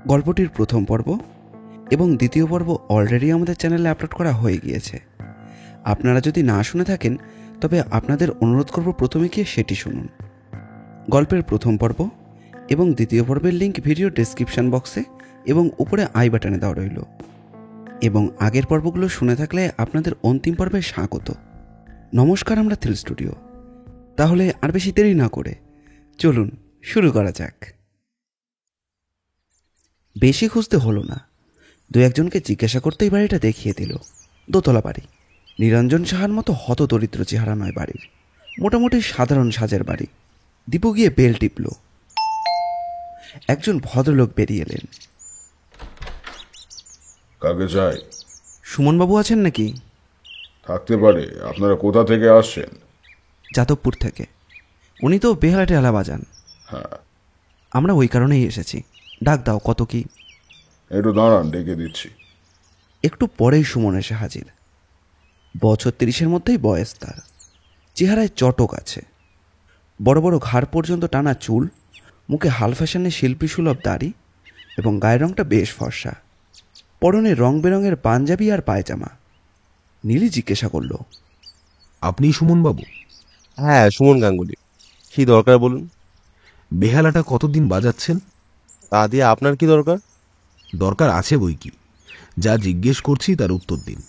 গল্পটির প্রথম পর্ব এবং দ্বিতীয় পর্ব অলরেডি আমাদের চ্যানেলে আপলোড করা হয়ে গিয়েছে। আপনারা যদি না শুনে থাকেন তবে আপনাদের অনুরোধ করব প্রথমে গিয়ে সেটি শুনুন। গল্পের প্রথম পর্ব এবং দ্বিতীয় পর্বের লিঙ্ক ভিডিও ডেসক্রিপশন বক্সে এবং উপরে আই বাটনে দেওয়া রইল। এবং আগের পর্বগুলো শুনে থাকলে আপনাদের অন্তিম পর্বে স্বাগত। নমস্কার, আমরা থ্রিল স্টুডিও। তাহলে আর বেশি দেরি না করে চলুন শুরু করা যাক। বেশি খুঁজতে হলো না, দু একজনকে জিজ্ঞাসা করতেই বাড়িটা দেখিয়ে দিল। দোতলা বাড়ি, নিরঞ্জন সাহার মতো হতদরিদ্র চেহারা নয় বাড়ির, মোটামুটি সাধারণ সাজের বাড়ি। দীপু গিয়ে বেল টিপল। একজন ভদ্রলোক বেরিয়ে এলেন। কাকে চাই? সুমনবাবু আছেন নাকি? থাকতে পারে। আপনারা কোথা থেকে আসছেন? যাদবপুর থেকে। উনি তো বেহালাটে আলা বাজান। হ্যাঁ, আমরা ওই কারণেই এসেছি। ডাক দাও, কত কি? একটু দাঁড়ান, ডেকে দিচ্ছি। একটু পরেই সুমন এসে হাজির। বছর 30-এর মধ্যেই বয়স তার। চেহারায় চটক আছে, বড় বড় ঘাড় পর্যন্ত টানা চুল, মুখে হাল ফ্যাশনের শিল্পী সুলভ দাড়ি এবং গায়ের রঙটা বেশ ফর্সা। পরনে রং বেরঙের পাঞ্জাবি আর পায়জামা। নীলি জিজ্ঞাসা করল, আপনি সুমনবাবু? হ্যাঁ, সুমন গাঙ্গুলি। কি দরকার বলুন? বেহালাটা কতদিন বাজাচ্ছেন? তা দিয়ে আপনার কি দরকার? দরকার আছে বই কি, যা জিজ্ঞেস করছি তার উত্তর দিন।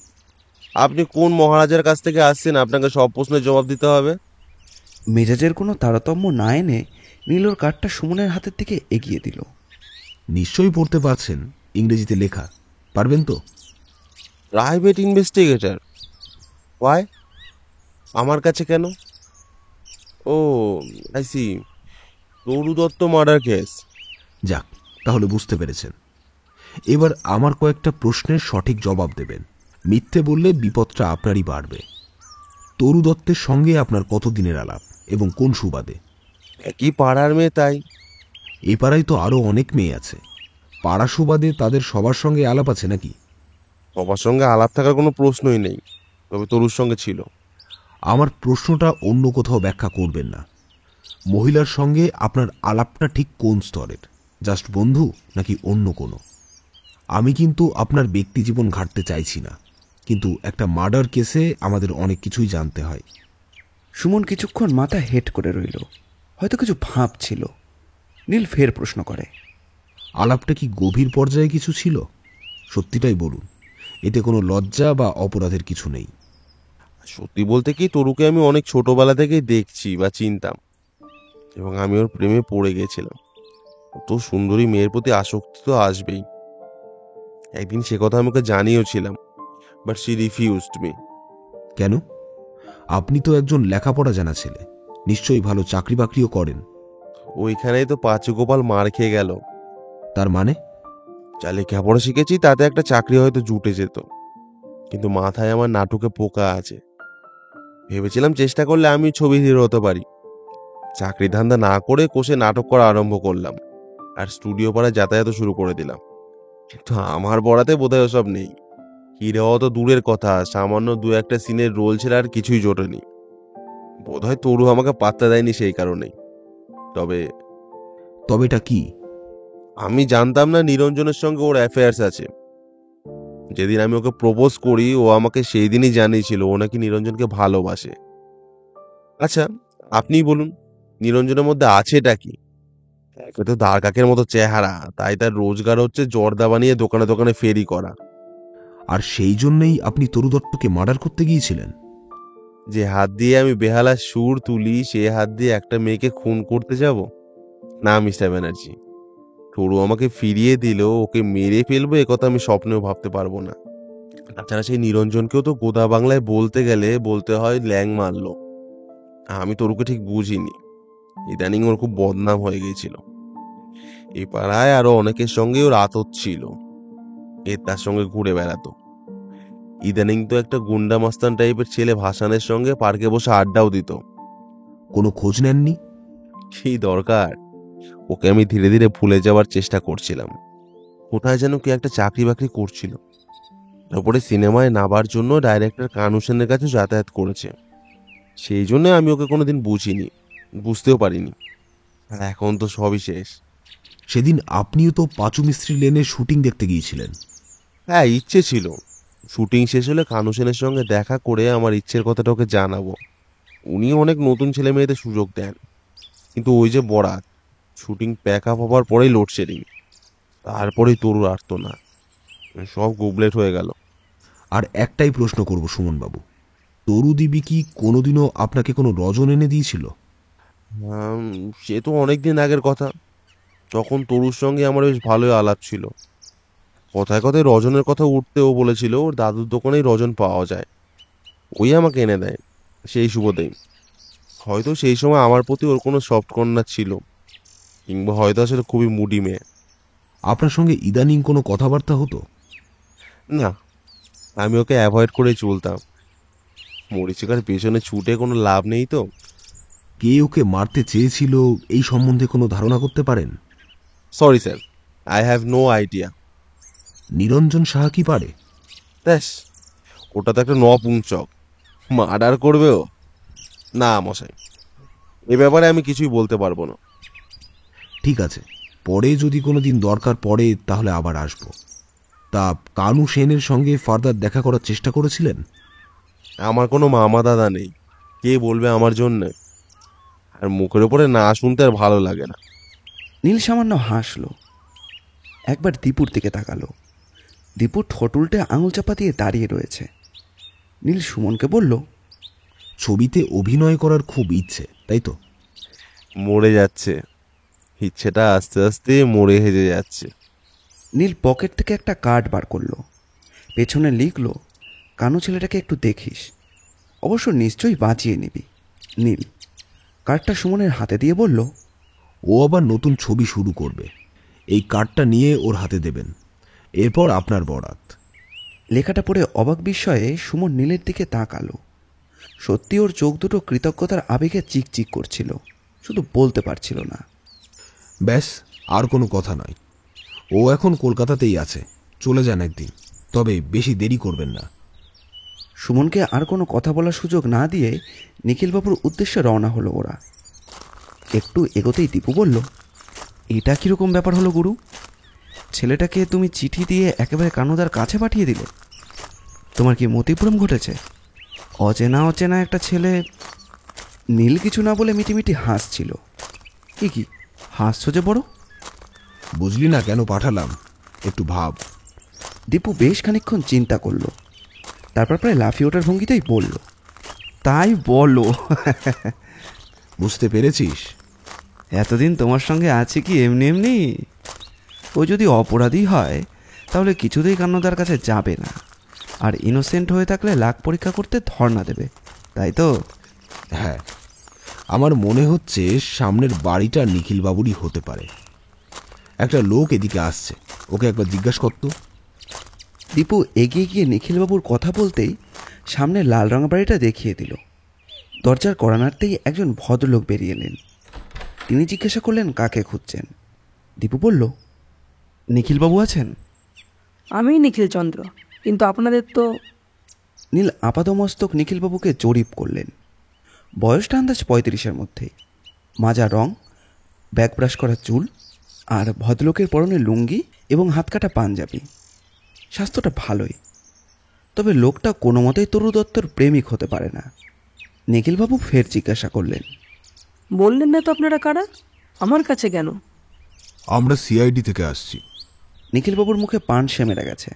আপনি কোন মহারাজার কাছ থেকে আসছেন? আপনাকে সব প্রশ্নের জবাব দিতে হবে। মেজাজের কোনো তারতম্য না এনে নীলর কার্ডটা সুমনের হাতের দিকে এগিয়ে দিল। নিশ্চয়ই পড়তে পারছেন, ইংরেজিতে লেখা। পারবেন তো? Private investigator? ওয়াই? আমার কাছে কেন? ও, I see. Taru Dutta murder case. যাক, তাহলে বুঝতে পেরেছেন। এবার আমার কয়েকটা প্রশ্নের সঠিক জবাব দেবেন। মিথ্যে বললে বিপদটা আপনারই বাড়বে। তরু দত্তের সঙ্গে আপনার কতদিনের আলাপ এবং কোন সুবাদে? একই পাড়ার মেয়ে, তাই। এ পাড়ায় তো আরও অনেক মেয়ে আছে। পাড়া সুবাদে তাদের সবার সঙ্গে আলাপ আছে নাকি? সবার সঙ্গে আলাপ থাকার কোনো প্রশ্নই নেই, তবে তরুর সঙ্গে ছিল। আমার প্রশ্নটা অন্য কোথাও ব্যাখ্যা করবেন না। মহিলার সঙ্গে আপনার আলাপটা ঠিক কোন স্তরের? জাস্ট বন্ধু নাকি অন্য কোনো? আমি কিন্তু আপনার ব্যক্তি জীবন ঘাঁটতে চাইছি না, কিন্তু একটা মার্ডার কেসে আমাদের অনেক কিছুই জানতে হয়। সুমন কিছুক্ষণ মাথা হেট করে রইল, হয়তো কিছু ভাবছিল। নীল ফের প্রশ্ন করে, আলাপটা কি গভীর পর্যায়ে কিছু ছিল? সত্যিটাই বলুন, এতে কোনো লজ্জা বা অপরাধের কিছু নেই। সত্যি বলতে কি, তরুকে আমি অনেক ছোটবেলা থেকেই দেখছি বা চিনতাম, এবং আমি ওর প্রেমে পড়ে গেছিলাম। তো সুন্দরী মেয়ের প্রতি আসক্তি তো আসবেই। একদিন সে কথা আমি ওকে জানিয়েছিলাম, বাট শি রিফিউজড মি। কেন? আপনি তো একজন লেখাপড়া জানা ছেলে, নিশ্চয়ই ভালো চাকরি বাকরিও করেন। ওইখানেই তো পাঁচুগোপাল মার খেয়ে গেল। তার মানে? যা লেখাপড়া শিখেছি তাতে একটা চাকরি হয়তো জুটে যেত, কিন্তু মাথায় আমার নাটকে পোকা আছে। ভেবেছিলাম চেষ্টা করলে আমি ছবি হিরো হতে পারি। চাকরি ধান্দা না করে কোষে নাটক করা আরম্ভ করলাম, আর স্টুডিও পাড়ায় যাতায়াত শুরু করে দিলাম। কিন্তু আমার বরাতে বোধহয় ওসব নেই। হিরো হওয়া তো দূরের কথা, সামান্য দু একটা সিনের রোল ছেড়ে আর কিছুই জোটেনি। বোধহয় তরু আমাকে পাত্তা দেয়নি সেই কারণেই। তবে তবেটা কি? আমি জানতাম না নিরঞ্জনের সঙ্গে ওর অ্যাফেয়ার্স আছে। যেদিন আমি ওকে প্রপোজ করি, ও আমাকে সেই দিনই জানিয়েছিল ও নাকি নিরঞ্জনকে ভালোবাসে। আচ্ছা, আপনিই বলুন, নিরঞ্জনের মধ্যে আছেটা কি? একে তো দ্বারকাকের মতো চেহারা, তাই তার রোজগার হচ্ছে জর্দা বানিয়ে দোকানে দোকানে ফেরি করা। আর সেই জন্যই আপনি তরু দত্তকে মার্ডার করতে গিয়েছিলেন? যে হাত দিয়ে আমি বেহালার সুর তুলি, সে হাত দিয়ে একটা মেয়েকে খুন করতে যাব? না মিস্টার ব্যানার্জি, তরু আমাকে ফিরিয়ে দিলেও ওকে মেরে ফেলবো একথা আমি স্বপ্নেও ভাবতে পারবো না। তাছাড়া সেই নিরঞ্জনকেও তো গোদা বাংলায় বলতে গেলে বলতে হয় ল্যাং মারলো। আমি তরুকে ঠিক বুঝিনি। ইদানিং ওর খুব বদনাম হয়ে গিয়েছিল। এই পাড়ায় আরো অনেকের সঙ্গে ওর আতত ছিল, এ তার সঙ্গে ঘুরে বেড়াতো। ইদানিং তো একটা গুন্ডা মাস্তান টাইপের ছেলে ভাসানের সঙ্গে পার্কে বসে আড্ডাও দিত। কোনো খোঁজ নেননি? সেই দরকার। ওকে আমি ধীরে ধীরে ভুলে যাওয়ার চেষ্টা করছিলাম। কোথায় যেন কি একটা চাকরি বাকরি করছিল, তারপরে সিনেমায় নাবার জন্য ডাইরেক্টর কানু সেনের কাছে যাতায়াত করেছে। সেই জন্য আমি ওকে কোনোদিন বুঝিনি, বুঝতেও পারিনি। আর এখন তো সবই শেষ। সেদিন আপনিও তো পাঁচু মিস্ত্রি লেনে শুটিং দেখতে গিয়েছিলেন। হ্যাঁ, ইচ্ছে ছিল শুটিং শেষ হলে কানু সেনের সঙ্গে দেখা করে আমার ইচ্ছের কথাটা ওকে জানাবো। উনি অনেক নতুন ছেলে মেয়েদের সুযোগ দেন, কিন্তু ওই যে বরাত, শুটিং প্যাক আপ হবার পরেই লোডশেডিং, তারপরেই তরুর আটতো না, সব গুবলেট হয়ে গেল। আর একটাই প্রশ্ন করব সুমনবাবু, তরুদিবি কি কোনোদিনও আপনাকে কোনো রজন এনে দিয়েছিল? সে তো অনেকদিন আগের কথা। তখন তরুর সঙ্গে আমার বেশ ভালোই আলাপ ছিল। কথায় কথায় রজনের কথা উঠতেও বলেছিল ওর দাদুর দোকানেই রজন পাওয়া যায়, ওই আমাকে এনে দেয় সেই সুবোধেই। হয়তো সেই সময় আমার প্রতি ওর কোনো সফট কর্নার ছিল, কিংবা হয়তো আসলে খুবই মুডি মেয়ে। আপনার সঙ্গে ইদানিং কোনো কথাবার্তা হতো? না, আমি ওকে অ্যাভয়েড করে চলতাম। মরিচিকার পেছনে ছুটে কোনো লাভ নেই তো। কে ওকে মারতে চেয়েছিল এই সম্বন্ধে কোনো ধারণা করতে পারেন? Sorry sir, I have no idea. Niranjan Saha কি পারে? ব্যাস, ওটা তো একটা নপুংসক, মার্ডার করবে ও। না মশাই, এ ব্যাপারে আমি কিছুই বলতে পারবো না। ঠিক আছে, পরে যদি কোনো দিন দরকার পড়ে তাহলে আবার আসব। তা কানু সেনের সঙ্গে ফার্দার দেখা করার চেষ্টা করেছিলেন? আমার কোনো মামা দাদা নেই, কে বলবে আমার জন্যে? আর মুখের উপরে না শুনতে আর ভালো লাগে না। নীল সামান্য হাসল, একবার দীপুর দিকে তাকালো। দীপু ঠোঁট উল্টে আঙুল চাপা দিয়ে দাঁড়িয়ে রয়েছে। নীল সুমনকে বলল, ছবিতে অভিনয় করার খুব ইচ্ছে, তাই তো? মরে যাচ্ছে, ইচ্ছেটা আস্তে আস্তে মরে হেজে যাচ্ছে। নীল পকেট থেকে একটা কার্ড বার করলো, পেছনে লিখল, কানু ছেলেটাকে একটু দেখিস, অবশ্য নিশ্চয়ই বাঁচিয়ে নিবি। নীল কার্ডটা সুমনের হাতে দিয়ে বলল, ও আবার নতুন ছবি শুরু করবে, এই কার্ডটা নিয়ে ওর হাতে দেবেন, এরপর আপনার বরাত। লেখাটা পড়ে অবাক বিস্ময়ে সুমন নীলের দিকে তাকালো। সত্যি ওর চোখ দুটো কৃতজ্ঞতার আবেগে চিকচিক করছিল, শুধু বলতে পারছিল না। ব্যাস, আর কোনো কথা নয়। ও এখন কলকাতাতেই আছে, চলে যান একদিন, তবে বেশি দেরি করবেন না। সুমনকে আর কোনো কথা বলার সুযোগ না দিয়ে নিখিলবাবুর উদ্দেশ্যে রওনা হলো ওরা। একটু এগোতেই দীপু বলল, এটা কীরকম ব্যাপার হলো গুরু? ছেলেটাকে তুমি চিঠি দিয়ে একেবারে কানুদার কাছে পাঠিয়ে দিলে? তোমার কি মতিভ্রম ঘটেছে? অচেনা অচেনা একটা ছেলে। নীল কিছু না বলে মিটিমিটি হাসছিল। কি হাসছো যে বড়? বুঝলি না কেন পাঠালাম, একটু ভাব। দীপু বেশ খানিকক্ষণ চিন্তা করলো, তারপর প্রায় লাফিয়ে ওঠার ভঙ্গিতেই বলল, তাই বলো। বুঝতে পেরেছিস? এতদিন তোমার সঙ্গে আছে কি এমনি এমনি? ও যদি অপরাধী হয় তাহলে কিছুতেই কান্নদার কাছে যাবে না, আর ইনোসেন্ট হয়ে থাকলে লাখ পরীক্ষা করতে ধর্ণা দেবে, তাই তো? হ্যাঁ, আমার মনে হচ্ছে সামনের বাড়িটা নিখিলবাবুরই হতে পারে। একটা লোক এদিকে আসছে, ওকে একবার জিজ্ঞাসা করতো। দীপু এগিয়ে গিয়ে নিখিলবাবুর কথা বলতেই সামনে লাল রঙা বাড়িটা দেখিয়ে দিল। দরজার কড়া নাড়তেই একজন ভদ্রলোক বেরিয়ে এলেন। তিনি জিজ্ঞাসা করলেন কাকে খুঁজছেন। দীপু বলল, নিখিলবাবু আছেন? আমি নিখিলচন্দ্র, কিন্তু আপনাদের তো। নীল আপাদমস্তক নিখিলবাবুকে জরিপ করলেন। বয়সটা আন্দাজ 35-এর মধ্যেই, মাজা রং, ব্যাক ব্রাশ করা চুল, আর ভদ্রলোকের পরনে লুঙ্গি এবং হাতকাটা পাঞ্জাবি। স্বাস্থ্যটা ভালোই, তবে লোকটা কোনো মতেই তরু দত্তর প্রেমিক হতে পারে না। নিখিলবাবু ফের জিজ্ঞাসা করলেন, বললেন না তো আপনারা কারা? আমার কাছে কেন? আমরা সিআইডি থেকে আসছি। নিখিলবাবুর মুখে পান সেমেরা গেছে,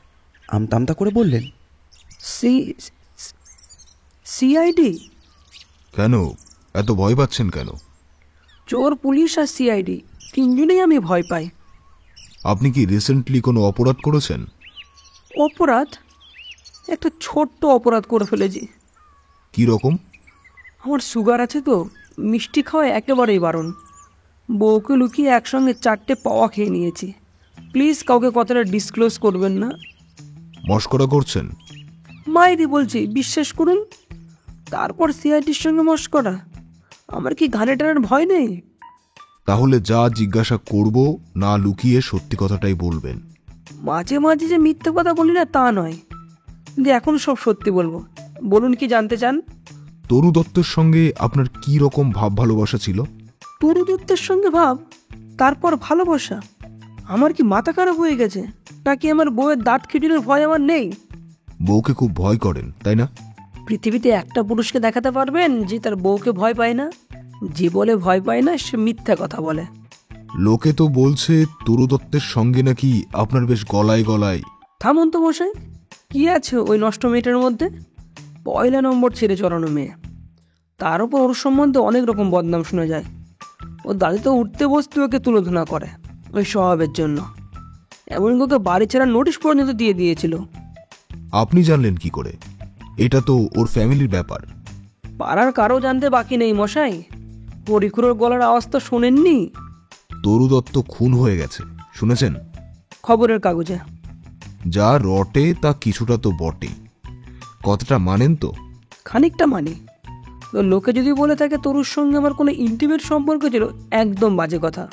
আমতামতা করে বললেন, সিআইডি? কেন এত ভয় পাচ্ছেন কেন? চোর, পুলিশ আর সিআইডি তিনজনেই আমি ভয় পাই। আপনি কি রিসেন্টলি কোনো অপরাধ করেছেন? অপরাধ? একটা ছোট্ট অপরাধ করে ফেলেছি। কি রকম? আমার সুগার আছে তো, মিষ্টি খাওয়া একেবারেই বারণ। বউকে লুকিয়ে একসঙ্গে 4টে পাওয়া খেয়ে নিয়েছি। প্লিজ কাউকে কথাটা ডিসক্লোজ করবেন না। মশকরা করছেন? মায়েরই বলছি, বিশ্বাস করুন। তারপর সিআইডির সঙ্গে মশকরা? আমার কি ঘাড়ে টানার ভয় নেই? তাহলে যা জিজ্ঞাসা করব না লুকিয়ে সত্যি কথাটাই বলবেন। মাঝে মাঝে যে মিথ্যে কথা বলি না তা নয়, কিন্তু এখন সব সত্যি বলবো। বলুন, কি জানতে চান? তরু দত্তের সঙ্গে আপনার কি রকম ভাব ভালোবাসা ছিল? তরু দত্তের সঙ্গে ভাব, তারপর ভালোবাসা? আমার কি মাথা খারাপ হয়ে গেছে? নাকি আমার বউয়ের দাঁত খিটুনির ভয় আমার নেই? বউকে খুব ভয় করেন তাই না? পৃথিবীতে একটা পুরুষকে দেখাতে পারবেন যে তার বউকে ভয় পায় না? যে বলে ভয় পায় না সে মিথ্যা কথা বলে। লোকে তো বলছে তরু দত্তের সঙ্গে নাকি আপনার বেশ গলায় গলায়। থামুন তো মশাই, কি আছে ওই নষ্ট মেয়েটার মধ্যে? পয়লা নম্বর ছেড়ে চড়ানো মেয়ে, তার উপর ওর সম্বন্ধে অনেক রকম বদনাম শোনা যায়। ও দাদি তো উঠতে বসতে ওকে তুলোধনা করে ওই স্বভাবের জন্য, এমনকি ওকে বাড়ি ছাড়ার নোটিশ পর্যন্ত দিয়ে দিয়েছিল। আপনি জানলেন কি করে? এটা তো ওর ফ্যামিলির ব্যাপার। পাড়ার কারো জানতে বাকি নেই মশাই। হরিখুড়োর গলার আওয়াজ তো শোনেননি? তরু দত্ত খুন হয়ে গেছে, শুনেছেন? খবরের কাগজে। যা রটে তা কিছুটা তো বটেই। কথাটা মানেন তো? খানিকটা মানি। তো লোকে যদি বলে থাকে তরুর সঙ্গে আমার কোনো ইন্টিমেট সম্পর্ক ছিল, একদম বাজে কথা।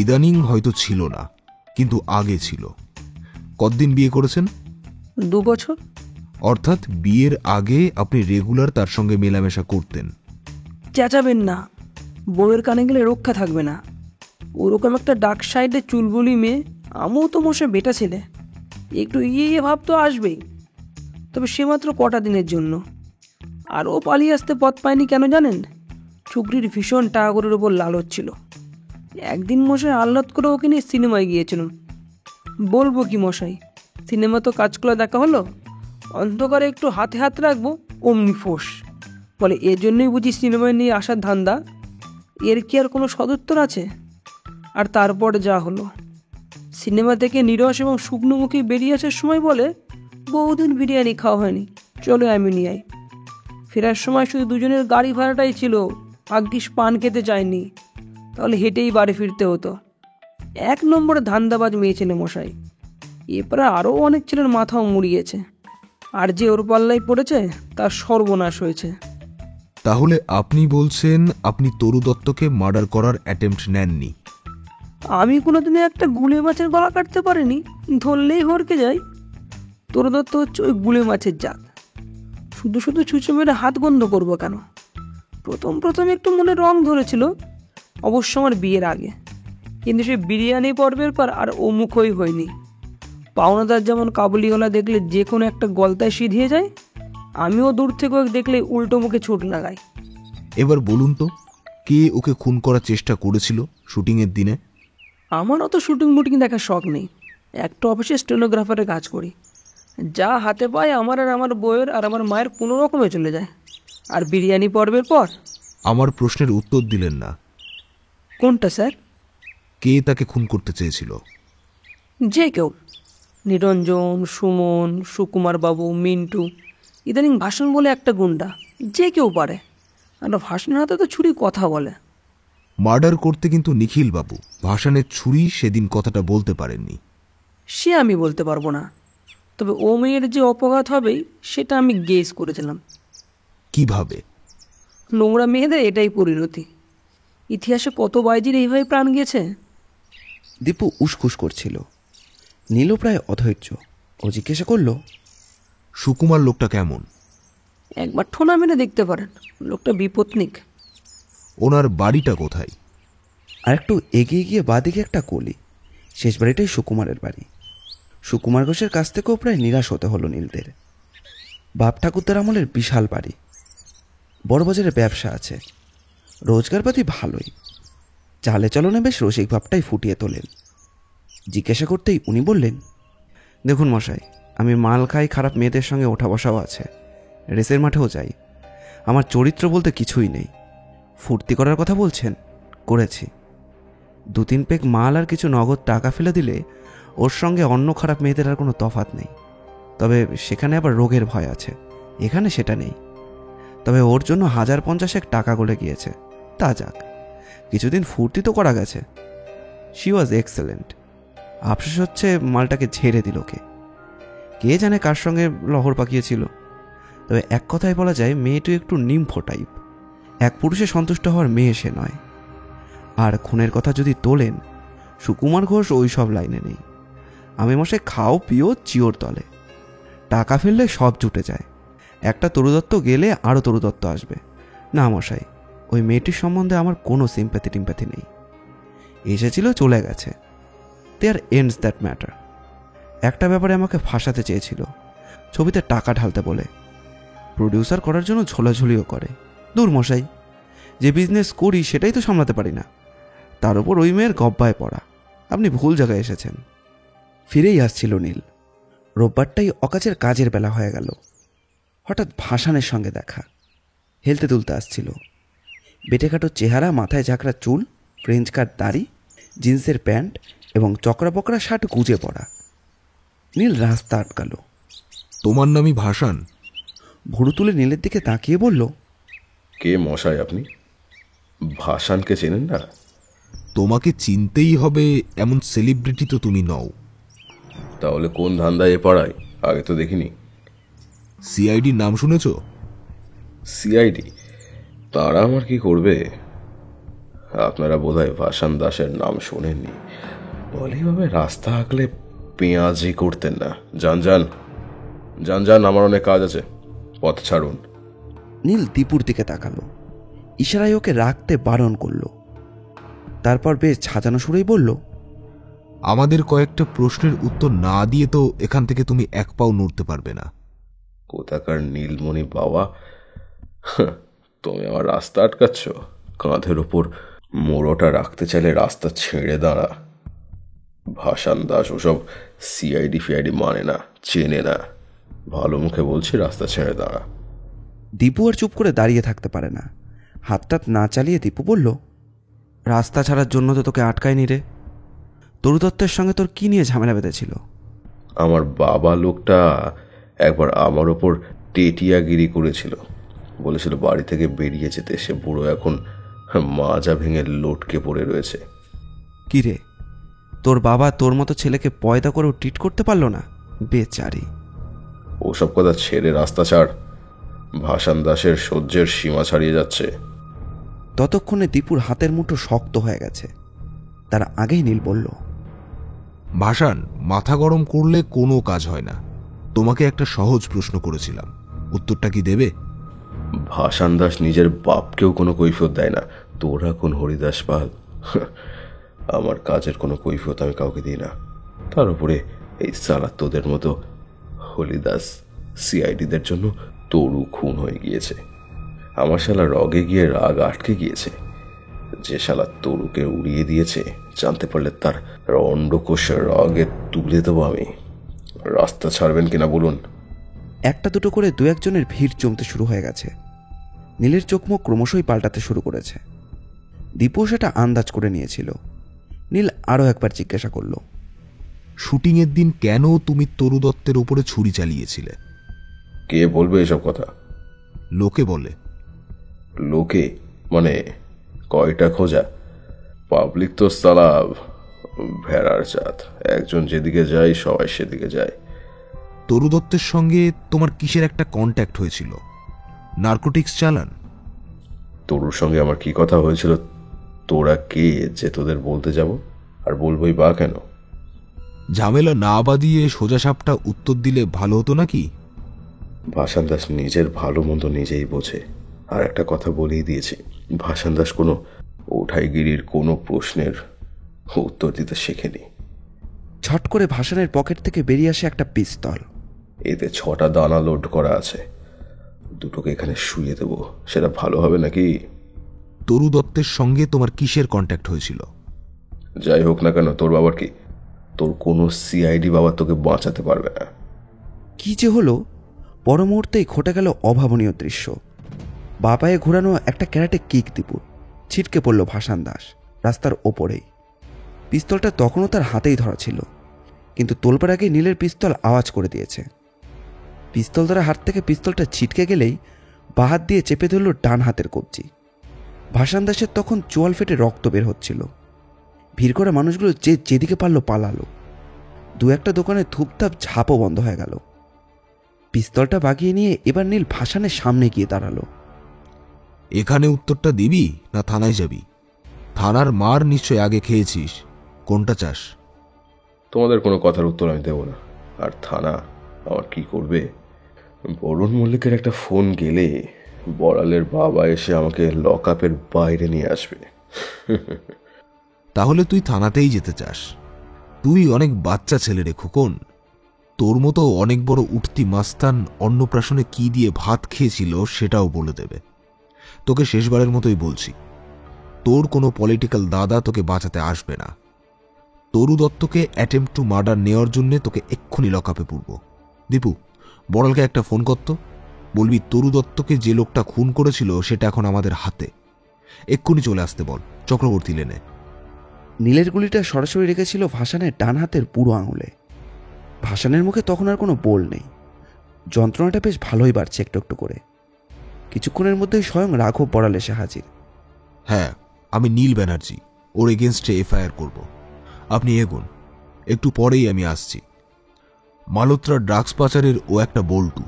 ইদানিং হয়তো ছিল না, কিন্তু আগে ছিল। কতদিন বিয়ে করেছেন? 2 বছর। অর্থাৎ বিয়ের আগে আপনি রেগুলার তার সঙ্গে মেলামেশা করতেন। চেঁচাবেন না, বউয়ের কানে গেলে রক্ষা থাকবে না। ওরকম একটা ডার্ক সাইডে চুলবুলি মেয়ে, আমিও তো মশে বেটা ছেলে, একটু ইয়ে ভাব তো আসবেই। তবে সে মাত্র কটা দিনের জন্য। আর ও পালিয়ে আসতে পথ পায়নি কেন জানেন? চুকরির ভীষণ টাকাগুলোর উপর লালচ ছিল। একদিন মশাই আহ্লাদ করে ওকে নিয়ে সিনেমায় গিয়েছিলাম। বলবো কি মশাই, সিনেমা তো কাজগুলো দেখা হলো, অন্ধকারে একটু হাতে হাত রাখবো, অমনি ফোঁস। বলে এর জন্যই বুঝি সিনেমায় নিয়ে আসার ধান্দা? এর কি আর কোনো সদুত্তর আছে? আর তারপর যা হলো, সিনেমা থেকে নিরস এবং শুকনো মুখে বেরিয়ে আসার সময় বলে বহুদিন বিরিয়ানি খাওয়া হয়নি, চলো আমি নিয়ে আই। ফেরার সময় শুধু দুজনের গাড়ি ভাড়াটাই ছিল, ভাগ্যিস পান খেতে চায়নি, তাহলে হেঁটেই বাড়ি ফিরতে হতো। 1 নম্বরে ধান্দাবাজ মেয়ে ছেলে মশাই। এরপরে আরও অনেক ছেলের মাথাও মুড়িয়েছে, আর যে ওর পাল্লাই পড়েছে তার সর্বনাশ হয়েছে। তাহলে আপনি বলছেন আপনি তরু দত্তকে মার্ডার করার অ্যাটেম্পট নেননি? আমি কোনোদিনও একটা গুলে মাছের গলা কাটতে পারিনি, ধরলেই হরকে যাই। তরু দত্ত হচ্ছে ওই গুলে মাছের জাত। শুধু শুধু ছুঁচো মেরে হাত বন্ধ করবো কেন? প্রথম একটু মনে রং ধরেছিল, অবশ্য আমার বিয়ের আগে। কিন্তু সে বিরিয়ানি পর্বের পর আর ও মুখই হয়নি। পাওনাদার যেমন কাবুলি গলা দেখলে যে কোনো একটা গলতায় সিধিয়ে যায়, আমিও দূর থেকে ওকে দেখলে উল্টো মুখে ছুট লাগাই। এবার বলুন তো, কে ওকে খুন করার চেষ্টা করেছিল শুটিংয়ের দিনে? আমার অত শুটিং মুটিং দেখার শখ নেই। একটা অফিসে স্টেনোগ্রাফারের কাজ করি, যা হাতে পায় আমার আর আমার বউয়ের আর আমার মায়ের কোনো রকমে চলে যায়। আর বিরিয়ানি পর্বের পর? আমার প্রশ্নের উত্তর দিলেন না। কোনটা স্যার? কে তাকে খুন করতে চেয়েছিল? যে কেউ। নিরঞ্জন, সুমন, সুকুমার বাবু, মিন্টু, ইদানিং ভাষণ বলে একটা গুন্ডা, যে কেউ পারে। আর ভাষণের হাতে তো ছুরি কথা বলে। মার্ডার করতে কিন্তু নিখিল বাবু ভাসানের ছুরি সেদিন কথাটা বলতে পারেননি। সে আমি বলতে পারবো না, তবে ও মেয়ের যে অপঘাত হবেই সেটা আমি গেস করেছিলাম। কিভাবে? নোংরা মেয়েদের এটাই পরিণতি। ইতিহাসে কত বাইজির এইভাবে প্রাণ গিয়েছে। দীপু উসখুস করছিল। নীলও প্রায় অধৈর্য। ও জিজ্ঞাসা করলো, সুকুমার লোকটা কেমন? একবার ঠোনা মেরে দেখতে পারেন, লোকটা বিপত্নিক। ওনার বাড়িটা কোথায়? আর একটু এগিয়ে গিয়ে বাদিকে একটা গলি, শেষ বাড়িটাই সুকুমারের বাড়ি। সুকুমার ঘোষের কাছ থেকেও প্রায় নিরাশ হতে হলো নীলদের। বাপ ঠাকুরদার আমলের বিশাল বাড়ি, বড় বাজারে ব্যবসা আছে, রোজগারপাতি ভালোই, চালে চলনে বেশ রসিক ভাবটাই ফুটিয়ে তোলেন। জিজ্ঞাসা করতেই উনি বললেন, দেখুন মশাই, আমি মাল খাই, খারাপ মেয়েদের সঙ্গে ওঠা বসাও আছে, রেসের মাঠেও যাই, আমার চরিত্র বলতে কিছুই নেই। ফুর্তি করার কথা বলছেন, করেছি। 2-3 পেগ মাল আর কিছু নগদ টাকা ফেলে দিলে ওর সঙ্গে অন্য খারাপ মেয়েদের আর কোনো তফাৎ নেই। তবে সেখানে আবার রোগের ভয় আছে, এখানে সেটা নেই। তবে ওর জন্য 1050 টাকা গলে গিয়েছে, তা যাক, কিছুদিন ফুর্তি তো করা গেছে। She was excellent. আফসোস হচ্ছে মালটাকে ঝেড়ে দিল কে জানে কার সঙ্গে লহর পাকিয়েছিল। তবে এক কথায় বলা যায় মেয়েটি একটু নিম্ফো টাইপ, এক পুরুষে সন্তুষ্ট হওয়ার মেয়ে সে নয়। আর খুনের কথা যদি তোলেন, সুকুমার ঘোষ ওই সব লাইনে নেই। আমি মশাই খাও পিও চিওর তলে, টাকা ফেললে সব জুটে যায়। একটা তরুদত্ত গেলে আরও তরুদত্ত আসবে। না মশাই, ওই মেয়েটির সম্বন্ধে আমার কোনো সিম্প্যাথি টিম্প্যাথি নেই। এসেছিল, চলে গেছে। দেয়ার এন্ডস দ্যাট ম্যাটার। একটা ব্যাপারে আমাকে ফাঁসাতে চেয়েছিল, ছবিতে টাকা ঢালতে বলে। প্রডিউসার করার জন্য ঝোলাঝুলিও করে। দূর মশাই, যে বিজনেস করি সেটাই তো সামলাতে পারি না, তার উপর ওই মেয়ের গব্বায় পড়া। আপনি ভুল জায়গায় এসেছেন। ফিরেই আসছিল নীল। রোববারটাই অকাজের কাজের বেলা হয়ে গেল। হঠাৎ ভাসানের সঙ্গে দেখা। হেলতে তুলতে আসছিল। বেটেখাটো চেহারা, মাথায় ঝাঁকড়া চুল, ফ্রেঞ্চ কাট দাড়ি, জিন্সের প্যান্ট এবং চকরা বকরা শার্ট গুজে পড়া। নীল রাস্তা আটকালো। তোমার নামই ভাসান? ভুরু তুলে নীলের দিকে তাকিয়ে বলল, কে মশাই আপনি? ভাসানকে চেনেন না? তোমাকে চিনতেই হবে, এমন সেলিব্রিটি তো তুমি নও। তাহলে কোন ধান্দা এ পাড়ায়? আগে তো দেখিনি। সিআইডির নাম শুনেছ? সিআইডি? তারা আমার কি করবে? আপনারা বোধহয় ভাসান দাসের নাম শোনেননি। বলিভাবে রাস্তা আঁকলে পেঁয়াজি করতেন না। যান যান যান যান, আমার অনেক কাজ আছে, পথ ছাড়ুন। নীল দীপুর দিকে তাকালো। ইশারায় ওকে রাখতে বারণ করলো। তারপর বেশ ছাজানো সুরেই বলল, আমাদের কয়েকটা প্রশ্নের উত্তর না দিয়ে তো এখান থেকে তুমি এক পাও নড়তে পারবে না। কোথাকার নীলমণি বাবা, তুমি আমার রাস্তা আটকাচ্ছ? কাঁধের ওপর মোড়োটা রাখতে চাইলে রাস্তা ছেড়ে দাঁড়া। ভাসান দাস ওসব সিআইডি ফিআইডি মানে না, চেনে না। ভালো মুখে বলছি, রাস্তা ছেড়ে দাঁড়া। দীপু আর চুপ করে দাঁড়িয়ে থাকতে পারে না। হাতটাত না চালিয়ে দীপু বলল, রাস্তা ছাড়ার জন্য তো তোকে আটকায়নি রে। তরু দত্তের সঙ্গে তোর কি নিয়ে ঝামেলা বেঁধেছিল? আমার বাবা লোকটা একবার আমার ওপর টেটিয়াগিরি করেছিল। বলেছিল বাড়ি থেকে বেরিয়ে যেতে। সে বুড়ো এখন মাজা ভেঙে লটকে পড়ে রয়েছে। কি রে, তোর বাবা তোর মতো ছেলেকে পয়দা করেও ট্রিট করতে পারলো না? বেচারি। ওসব কথা ছেড়ে রাস্তা ছাড়। ভাসান দাসের সহ্যের সীমা ছাড়িয়ে যাচ্ছে। ততক্ষণে দীপুর হাতের মুঠো শক্ত হয়ে গেছে। তার আগেই নীল বলল, ভাসান, মাথা গরম করলে কোনো কাজ হয় না। তোমাকে একটা সহজ প্রশ্ন করেছিলাম, উত্তরটা কি দেবে? ভাসান দাস নিজের বাপকেও কোনো কৈফিয়ত দেয় না। তোরা কোন হরিদাস পাল? আমার কাজের কোনো কৈফিয়ত আমি কাউকে দিই না। তার উপরে এই সালা তোদের মতো হরিদাস সিআইডিদের জন্য তরু খুন হয়ে গিয়েছে। আমার শালা রগে গিয়ে রাগ আটকে গিয়েছে। যে শালা তরুকে উড়িয়ে দিয়েছে, জানতে পারলে তার অন্ডকোষের রগে তুলে দেবো আমি। রাস্তা ছাড়বেন কিনা বলুন? একটা দুটো করে দু একজনের ভিড় জমতে শুরু হয়ে গেছে। নীলের চোখ মুখ ক্রমশই পাল্টাতে শুরু করেছে। দীপু সেটা আন্দাজ করে নিয়েছিল। নীল আরও একবার জিজ্ঞাসা করল, শুটিংয়ের দিন কেন তুমি তরু দত্তের উপরে ছুরি চালিয়েছিলে? কে বলবে এসব কথা? লোকে বলে। লোকে মানে কয়টা খোঁজা? পাবলিক তো সালা ভেড়ার জাত। একজন যেদিকে যায় সবাই সেদিকে যায়। তরু দত্তের সঙ্গে তোমার কিসের একটা কন্ট্যাক্ট হয়েছিল? নার্কোটিক্স চালান? তরুর সঙ্গে আমার কি কথা হয়েছিল তোরা কে যে তোদের বলতে যাব? আর বলবই বা কেন? ঝামেলা না বাদিয়ে সোজা সাপটা উত্তর দিলে ভালো হতো নাকি? ভাসান দাস নিজের ভালো মন্দ নিজেই বোঝে। আর একটা কথা বলেই দিয়েছি, ভাসান দাস কোনো ওঠাইগিরির কোনো প্রশ্নের উত্তর দিতে শেখেনি। ছট করে ভাসানের পকেট থেকে বেরিয়ে আসে একটা পিস্তল। এতে 6টা দানা লোড করা আছে। দুটোকে এখানে শুয়ে দেবো, সেটা ভালো হবে নাকি? তরু দত্তের সঙ্গে তোমার কিসের কন্ট্যাক্ট হয়েছিল? যাই হোক না কেন, তোর বাবার কি? তোর কোনো সিআইডি বাবা তোকে বাঁচাতে পারবে না। কি যে হলো, পর মুহূর্তেই ঘটে গেল অভাবনীয় দৃশ্য। বাপায়ে ঘোরানো একটা ক্যারাটে কিক দীপুর। ছিটকে পড়ল ভাসান দাস রাস্তার ওপরেই। পিস্তলটা তখনও তার হাতেই ধরা ছিল, কিন্তু তোলবার আগে নীলের পিস্তল আওয়াজ করে দিয়েছে। পিস্তল ধরা হাত থেকে পিস্তলটা ছিটকে গেলেই বাঁ হাত দিয়ে চেপে ধরল ডান হাতের কবজি। ভাসান দাসের তখন চোয়াল ফেটে রক্ত বের হচ্ছিল। ভিড় করা মানুষগুলো যে যেদিকে পারল পালালো। দু একটা দোকানে ধূপধাপ ঝাঁপও বন্ধ হয়ে গেল। পিস্তলটা বাগিয়ে নিয়ে এবার নীল ভাসানের সামনে গিয়ে দাঁড়ালো। এখানে উত্তরটা দিবি না থানায় যাবি? থানার মার নিশ্চয় আগে খেয়েছিস, কোনটা চাস? তোমাদের কোনো কথার উত্তর আমি দেব না। আর থানা আমার কি করবে? বরুণ মল্লিকের একটা ফোন গেলে বড়ালের বাবা এসে আমাকে লক আপের বাইরে নিয়ে আসবে। তাহলে তুই থানাতেই যেতে চাস? তুই অনেক বাচ্চা ছেলে রে খোকন। তোর মতো অনেক বড় উঠতি মাস্তান অন্নপ্রাশনে কি দিয়ে ভাত খেয়েছিল সেটাও বলে দেবে। তোকে শেষবারের মতোই বলছি, তোর কোনো পলিটিক্যাল দাদা তোকে বাঁচাতে আসবে না। তরু দত্তকে অ্যাটেম্প টু মার্ডার নেওয়ার জন্য তোকে এক্ষুনি লকআপে পুরব। দীপু, বড়ালকে একটা ফোন করতো, বলবি তরু দত্তকে যে লোকটা খুন করেছিল সেটা এখন আমাদের হাতে। এক্ষুনি চলে আসতে বল, চক্রবর্তী লেনে। নীলের গুলিটা সরাসরি রেখেছিল ভাসানের ডান হাতের বুড়ো আঙুলে। ভাসানের মুখে তখন আর কোনো বোল নেই। যন্ত্রণাটা বেশ ভালোই বাড়ছে একটু একটু করে। কিছুক্ষণের মধ্যেই স্বয়ং রাঘব বড়াল এসে হাজির। হ্যাঁ, আমি নীল ব্যানার্জি, ওর এগেনস্টে এফআইআর করব। আপনি এগোন, একটু পরেই আমি আসছি। মালত্রা ড্রাগস পাচারের ও একটা বল্টু,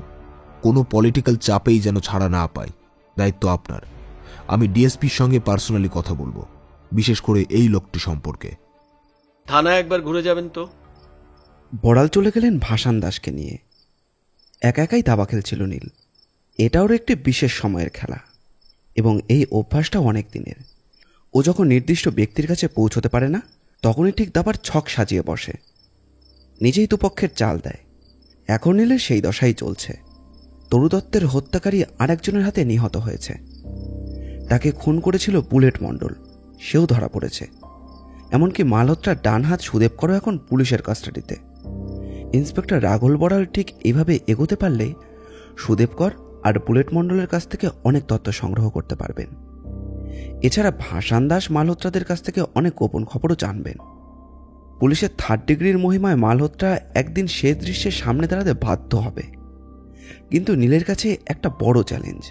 কোনো পলিটিক্যাল চাপেই যেন ছাড়া না পায়। দায়িত্ব আপনার। আমি ডিএসপির সঙ্গে পার্সোনালি কথা বলবো, বিশেষ করে এই লোকটি সম্পর্কে। থানায় একবার ঘুরে যাবেন তো। বড়াল চলে গেলেন ভাসান দাসকে নিয়ে। একা একাই দাবা খেলছিল নীল। এটা ওর একটি বিশেষ সময়ের খেলা এবং এই অভ্যাসটা অনেক দিনের। ও যখন নির্দিষ্ট ব্যক্তির কাছে পৌঁছতে পারে না, তখনই ঠিক দাবার ছক সাজিয়ে বসে, নিজেই দুপক্ষের চাল দেয়। এখন নীলের সেই দশাই চলছে। তরু দত্তের হত্যাকারী আরেকজনের হাতে নিহত হয়েছে। তাকে খুন করেছিল বুলেট মণ্ডল, সেও ধরা পড়েছে। এমনকি মালহোত্রার ডান হাত সুদেবকরও এখন পুলিশের কাস্টাডিতে। ইন্সপেক্টর রাঘব বড়াল ঠিক এভাবে এগোতে পারলে সুদেবকর আর বুলেট মণ্ডলের কাছ থেকে অনেক তথ্য সংগ্রহ করতে পারবেন। এছাড়া ভাসান দাস মালহোত্রাদের কাছ থেকে অনেক গোপন খবরও জানবেন। পুলিশের 3rd ডিগ্রির মহিমায় মালহোত্রা একদিন সে দৃশ্যের সামনে দাঁড়াতে বাধ্য হবে। কিন্তু নীলের কাছে একটা বড় চ্যালেঞ্জ।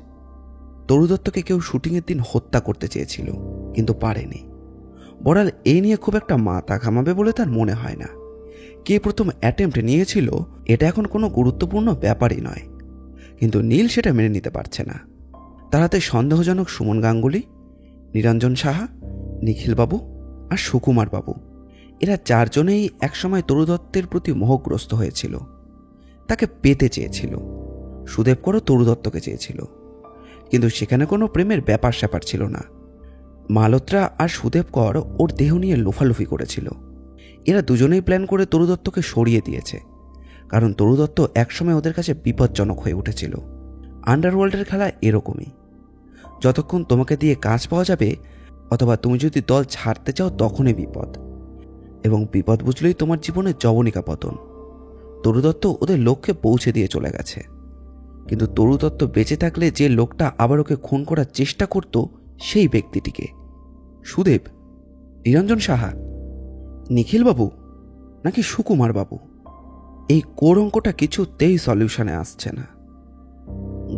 তরু দত্তকে কেউ শুটিংয়ের দিন হত্যা করতে চেয়েছিল, কিন্তু পারেনি। বড়াল এই নিয়ে খুব একটা মাথা ঘামাবে বলে তার মনে হয় না। কে প্রথম অ্যাটেম্প্ট নিয়েছিল এটা এখন কোনো গুরুত্বপূর্ণ ব্যাপারই নয়, কিন্তু নীল সেটা মেনে নিতে পারছে না। তার হাতে সন্দেহজনক সুমন গাঙ্গুলি, নিরঞ্জন সাহা, নিখিলবাবু আর সুকুমার বাবু, এরা 4 জনেই একসময় তরু দত্তের প্রতি মোহগ্রস্ত হয়েছিল, তাকে পেতে চেয়েছিল। সুদেবকরও তরু দত্তকে চেয়েছিল, কিন্তু সেখানে কোনো প্রেমের ব্যাপার স্যাপার ছিল না। মালহোত্রা আর সুদেবকর ওর দেহ নিয়ে লোফালুফি করেছিল। এরা দুজনেই প্ল্যান করে তরু দত্তকে সরিয়ে দিয়েছে, কারণ তরু দত্ত একসময় ওদের কাছে বিপজ্জনক হয়ে উঠেছিল। আন্ডারওয়ার্ল্ডের খেলা এরকমই, যতক্ষণ তোমাকে দিয়ে কাজ পাওয়া যাবে অথবা তুমি যদি দল ছাড়তে চাও তখনই বিপদ, এবং বিপদ বুঝলেই তোমার জীবনে যবনিকা পতন। তরু দত্ত ওদের লক্ষ্যে পৌঁছে দিয়ে চলে গেছে, কিন্তু তরু দত্ত বেঁচে থাকলে যে লোকটা আবার ওকে খুন করার চেষ্টা করত সেই ব্যক্তিটিকে সুদেব, নিরঞ্জন সাহা, নিখিলবাবু নাকি সুকুমার বাবু, এই কোর অঙ্কটা কিছুতেই সলিউশনে আসছে না।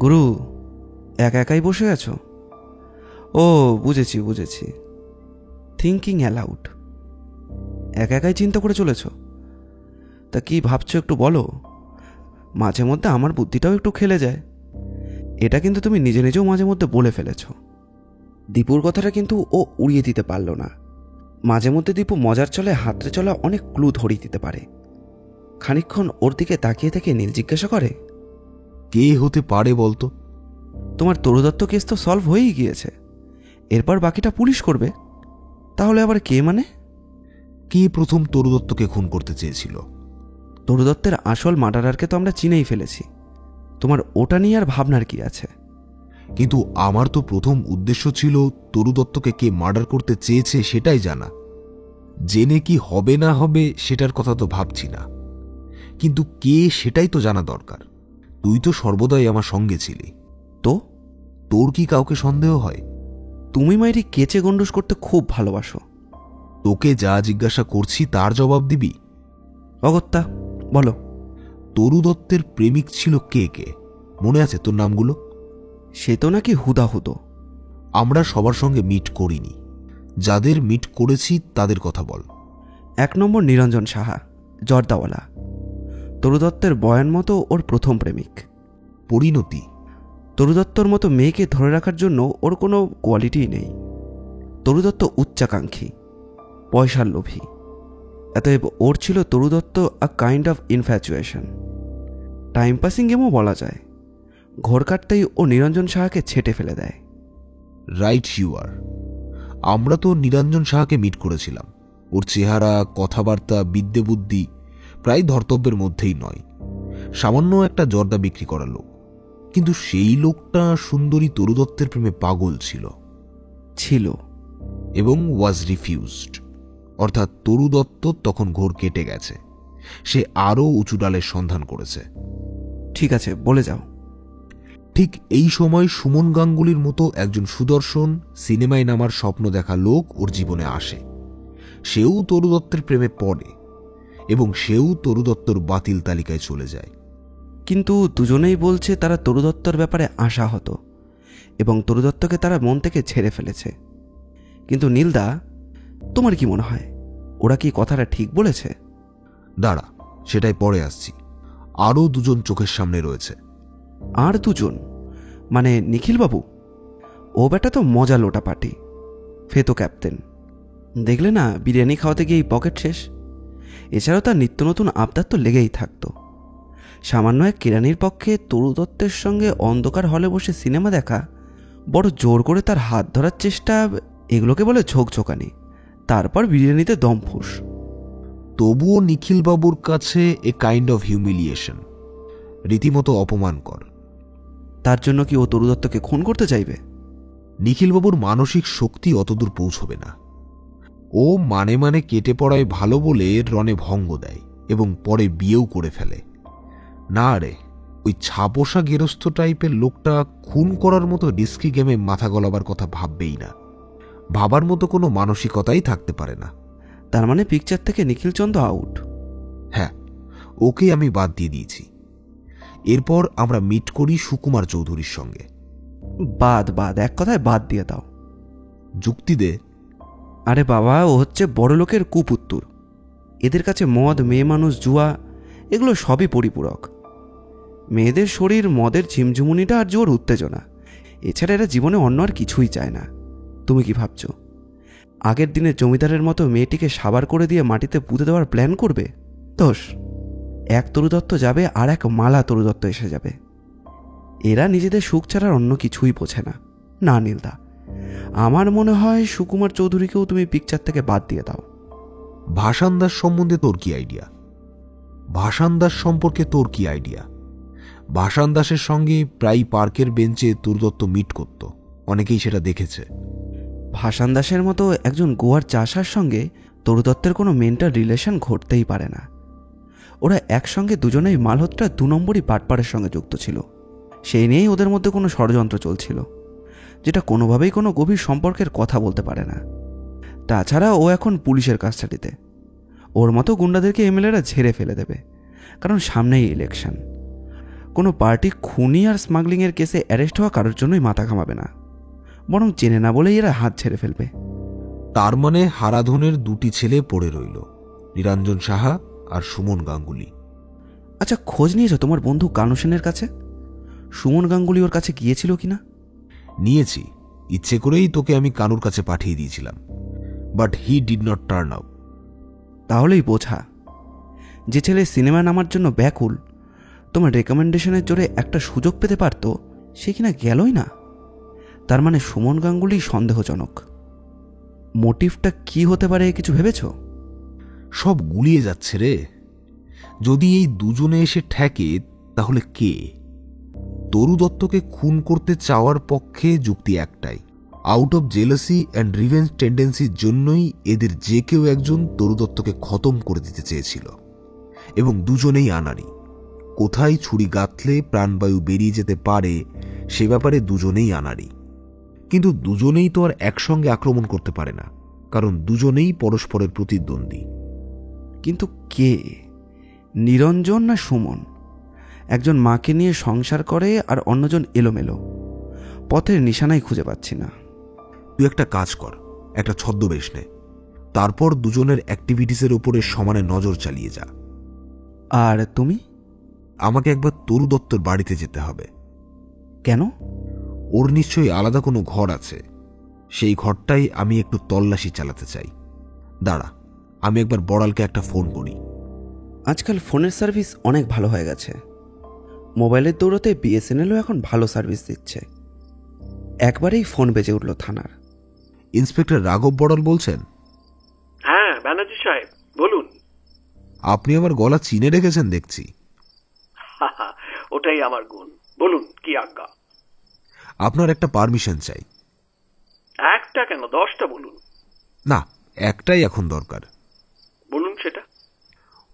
গুরু, একা একাই বসে আছো? ও বুঝেছি বুঝেছি, থিঙ্কিং অ্যালাউড। একা একাই চিন্তা করে চলেছ? তা কি ভাবছো একটু বলো। মাঝে মধ্যে আমার বুদ্ধিটাও একটু খেলে যায়। এটা কিন্তু তুমি নিজে নিজেও মাঝে মধ্যে বলে ফেলেছ। দীপুর কথাটা কিন্তু ও উড়িয়ে দিতে পারল না। মাঝে মধ্যে দীপু মজার চলে হাতরে চলা অনেক ক্লু ধরিয়ে দিতে পারে। খানিকক্ষণ ওর দিকে তাকিয়ে থেকে নীল জিজ্ঞাসা করে, কে হতে পারে বলতো? তোমার তরু দত্ত কেস তো সলভ হয়েই গিয়েছে, এরপর বাকিটা পুলিশ করবে। তাহলে আবার কে মানে? কে প্রথম তরু দত্তকে খুন করতে চেয়েছিল? তরু দত্তের আসল মার্ডারারকে তো আমরা চিনেই ফেলেছি, তোমার ওটা নিয়ে আর ভাবনার কি আছে? কিন্তু আমার তো প্রথম উদ্দেশ্য ছিল তরু দত্তকে কে মার্ডার করতে চেয়েছে সেটাই জানা। জেনে কি হবে না হবে সেটার কথা তো ভাবছি না, কিন্তু কে সেটাই তো জানা দরকার। তুই তো সর্বদাই আমার সঙ্গে ছিলি, তো তোর কি কাউকে সন্দেহ হয়? তুমি মাইরি কেচে গন্ডুস করতে খুব ভালোবাসো। তোকে যা জিজ্ঞাসা করছি তার জবাব দিবি। অগত্যা বলো। তরু দত্তের প্রেমিক ছিল কে কে? মনে আছে তোর নামগুলো? সে তো নাকি হুদাহুদো। আমরা সবার সঙ্গে মিট করিনি, যাদের মিট করেছি তাদের কথা বল। 1 নম্বর নিরঞ্জন সাহা, জর্দাওয়ালা, তরু দত্তের বয়ান মতো ওর প্রথম প্রেমিক। পরিণতি? তরু দত্তর মতো মেয়েকে ধরে রাখার জন্য ওর কোনো কোয়ালিটিই নেই। তরু দত্ত উচ্চাকাঙ্ক্ষী, পয়সার লোভী। অতএব ওর ছিল Taru Dutta a kind of infatuation, time passing গেমও বলা যায়। ঘোর কাটতেই ও নিরঞ্জন সাহাকে ছেটে ফেলে দেয়। Right you are. আমরা তো নিরঞ্জন সাহাকে মিট করেছিলাম, ওর চেহারা, কথাবার্তা, বিদ্যে বুদ্ধি প্রায় ধর্তব্যের মধ্যেই নয়। সামান্য একটা জর্দা বিক্রি করা লোক, কিন্তু সেই লোকটা সুন্দরী তরু দত্তের প্রেমে পাগল ছিল ছিল এবং ওয়াজ রিফিউজড। অর্থাৎ তরু দত্ত তখন ঘোর কেটে গেছে, সে আরও উঁচু ডালের সন্ধান করেছে। ঠিক আছে, বলে যাও। ঠিক এই সময় সুমন গাঙ্গুলির মতো একজন সুদর্শন, সিনেমায় নামার স্বপ্ন দেখা লোক ওর জীবনে আসে। সেও তরু দত্তের প্রেমে পড়ে এবং সেও তরু দত্তর বাতিল তালিকায় চলে যায়। কিন্তু দুজনেই বলছে তারা তরু দত্তর ব্যাপারে আশাহত এবং তরু দত্তকে তারা মন থেকে ছেড়ে ফেলেছে। কিন্তু নীলদা, তোমার কি মনে হয় ওরা কি কথাটা ঠিক বলেছে? দাঁড়া, সেটাই পরে আসছি। আরও দুজন চোখের সামনে রয়েছে। আর দুজন? মানে নিখিলবাবু? ও বেটা তো মজা লোটা পার্টি, ফেতো ক্যাপ্টেন। দেখলে না, বিরিয়ানি খাওয়াতে গিয়েই পকেট শেষ। এছাড়াও তার নিত্য নতুন আবদার তো লেগেই থাকতো। সামান্য এক কেরানির পক্ষে তরু দত্তের সঙ্গে অন্ধকার হলে বসে সিনেমা দেখা, বড় জোর করে তার হাত ধরার চেষ্টা, এগুলোকে বলে ঝোঁকঝোঁকানি। তারপর বিরিয়ানিতে দম ফুস। তবুও নিখিলবাবুর কাছে এ কাইন্ড অফ হিউমিলিয়েশন, রীতিমতো অপমানকর। তার জন্য কি ও তরু দত্তকে খুন করতে চাইবে? নিখিলবাবুর মানসিক শক্তি অতদূর পৌঁছবে না। ও মানে মানে কেটে পড়ায় ভালো বলে রণে ভঙ্গ দেয় এবং পরে বিয়েও করে ফেলে। না রে, ওই ছাপোষা গেরস্থ টাইপের লোকটা খুন করার মতো রিস্কি গেমে মাথা গলাবার কথা ভাববেই না। ভাবার মতো কোনো মানসিকতাই থাকতে পারে না। তার মানে পিকচার থেকে নিখিলচন্দ্র আউট? হ্যাঁ, ওকে আমি বাদ দিয়ে দিয়েছি। এরপর আমরা মিট করি সুকুমার চৌধুরীর সঙ্গে। বাদ এক কথায় বাদ দিয়ে দাও। যুক্তি দে। আরে বাবা, ও হচ্ছে বড় লোকের কুপুত্তর। এদের কাছে মদ, মেয়ে মানুষ, জুয়া এগুলো সবই পরিপূরক। মেয়েদের শরীর, মদের ঝিমঝুমুনিটা আর জোর উত্তেজনা, এছাড়া এরা জীবনে অন্য আর কিছুই চায় না। তুমি কি ভাবছো আগের দিনে জমিদারের মতো মেয়েটিকে সাবার করে দিয়ে মাটিতে পুঁতে দেওয়ার প্ল্যান করবে? দোষ, এক তরু দত্ত যাবে আর এক মালা তরু দত্ত এসে যাবে। এরা নিজেদের সুখ ছাড়ার অন্য কিছুই বোঝে না। না নীলদা, আমার মনে হয় সুকুমার চৌধুরীকেও তুমি পিকচার থেকে বাদ দিয়ে দাও। ভাসান দাস সম্বন্ধে তোর কি আইডিয়া? ভাসান দাস সম্পর্কে তোর কি আইডিয়া? ভাসান দাসের সঙ্গে প্রায় পার্কের বেঞ্চে তরু দত্ত মিট করত, অনেকেই সেটা দেখেছে। ভাসান দাসের মতো একজন গোয়ার চাষার সঙ্গে তরু দত্তের কোনো মেন্টাল রিলেশন ঘটতেই পারে না। ওরা একসঙ্গে দুজনেই মালহোত্রা 2 নম্বরই বাটপাড়ের সঙ্গে যুক্ত ছিল। সেই নিয়েই ওদের মধ্যে কোনো ষড়যন্ত্র চলছিল, যেটা কোনোভাবেই কোনো গভীর সম্পর্কের কথা বলতে পারে না। তাছাড়া ও এখন পুলিশের কাস্টাডিতে। ওর মতো গুন্ডাদেরকে এমএলএরা ঝেড়ে ফেলে দেবে, কারণ সামনেই ইলেকশন। কোনো পার্টি খুনি আর স্মাগলিংয়ের কেসে অ্যারেস্ট হওয়া কারোর জন্যই মাথা ঘামাবে না, বরং চেনে না বলেই এরা হাত ছেড়ে ফেলবে। তার মানে হারাধনের 2টি ছেলে পড়ে রইল, নিরঞ্জন সাহা আর সুমন গাঙ্গুলি। আচ্ছা, খোঁজ নিয়েছো তোমার বন্ধু কানু সেনের কাছে? সুমন গাঙ্গুলি ওর কাছে গিয়েছিল কিনা? নিয়েছি, ইচ্ছে করেই তোকে আমি কানুর কাছে পাঠিয়ে দিয়েছিলাম, but he did not turn up. তাহলেই বোঝা, যে ছেলে সিনেমা নামার জন্য ব্যাকুল, তোমার রেকমেন্ডেশনের জোরে একটা সুযোগ পেতে পারত, সে কিনা গেলই না। তার মানে সুমন গাঙ্গুলি সন্দেহজনক। মোটিভটা কি হতে পারে কিছু ভেবেছ? সব গুলিয়ে যাচ্ছে রে। যদি এই দুজনে এসে ঠেকে তাহলে কে? তরু দত্তকে খুন করতে চাওয়ার পক্ষে যুক্তি একটাই, out of jealousy and revenge টেন্ডেন্সির জন্যই এদের যে কেউ একজন তরু দত্তকে খতম করে দিতে চেয়েছিল। এবং দুজনেই আনাড়ি, কোথায় ছুরি গাঁথলে প্রাণবায়ু বেরিয়ে যেতে পারে সে ব্যাপারে দুজনেই আনাড়ি। কিন্তু দুজনেই তো আর একসঙ্গে আক্রমণ করতে পারে না, কারণ দুজনেই পরস্পরের প্রতিদ্বন্দ্বী। কিন্তু কে? নিরঞ্জন না সুমন? একজন মাকে নিয়ে সংসার করে আর অন্যজন এলোমেলো, পথের নিশানাই খুঁজে পাচ্ছি না। তুই একটা কাজ কর, একটা ছদ্মবেশ নে, তারপর দুজনের অ্যাক্টিভিটিসের উপরে সমানে নজর চালিয়ে যা। আর তুমি? আমাকে একবার তরু দত্তর বাড়িতে যেতে হবে। কেন? ওর নিশ্চয়ই আলাদা কোনো ঘর আছে, সেই ঘরটাই আমি একটু তল্লাশি চালাতে চাই। দাঁড়া, আমি একবার বড়ালকে একটা ফোন করি। আজকাল ফোনের সার্ভিস অনেক ভালো হয়ে গেছে। মোবাইলের দৌড়তে বিএসএনএলও এখন ভালো সার্ভিস দিচ্ছে। একবারেই ফোন বেজে উঠল থানার। ইন্সপেক্টর রাঘব বড়াল বলছেন? হ্যাঁ, ব্যানার্জি সাহেব বলুন। আপনি আমার গলা চিনে রেখেছেন দেখছি। ওটাই আমার গুণ। বলুন কি আজ্ঞা। আপনার একটা পারমিশন চাই। একটা কেন, 10টা বলুন। না, একটাই এখন দরকার। বলুন সেটা।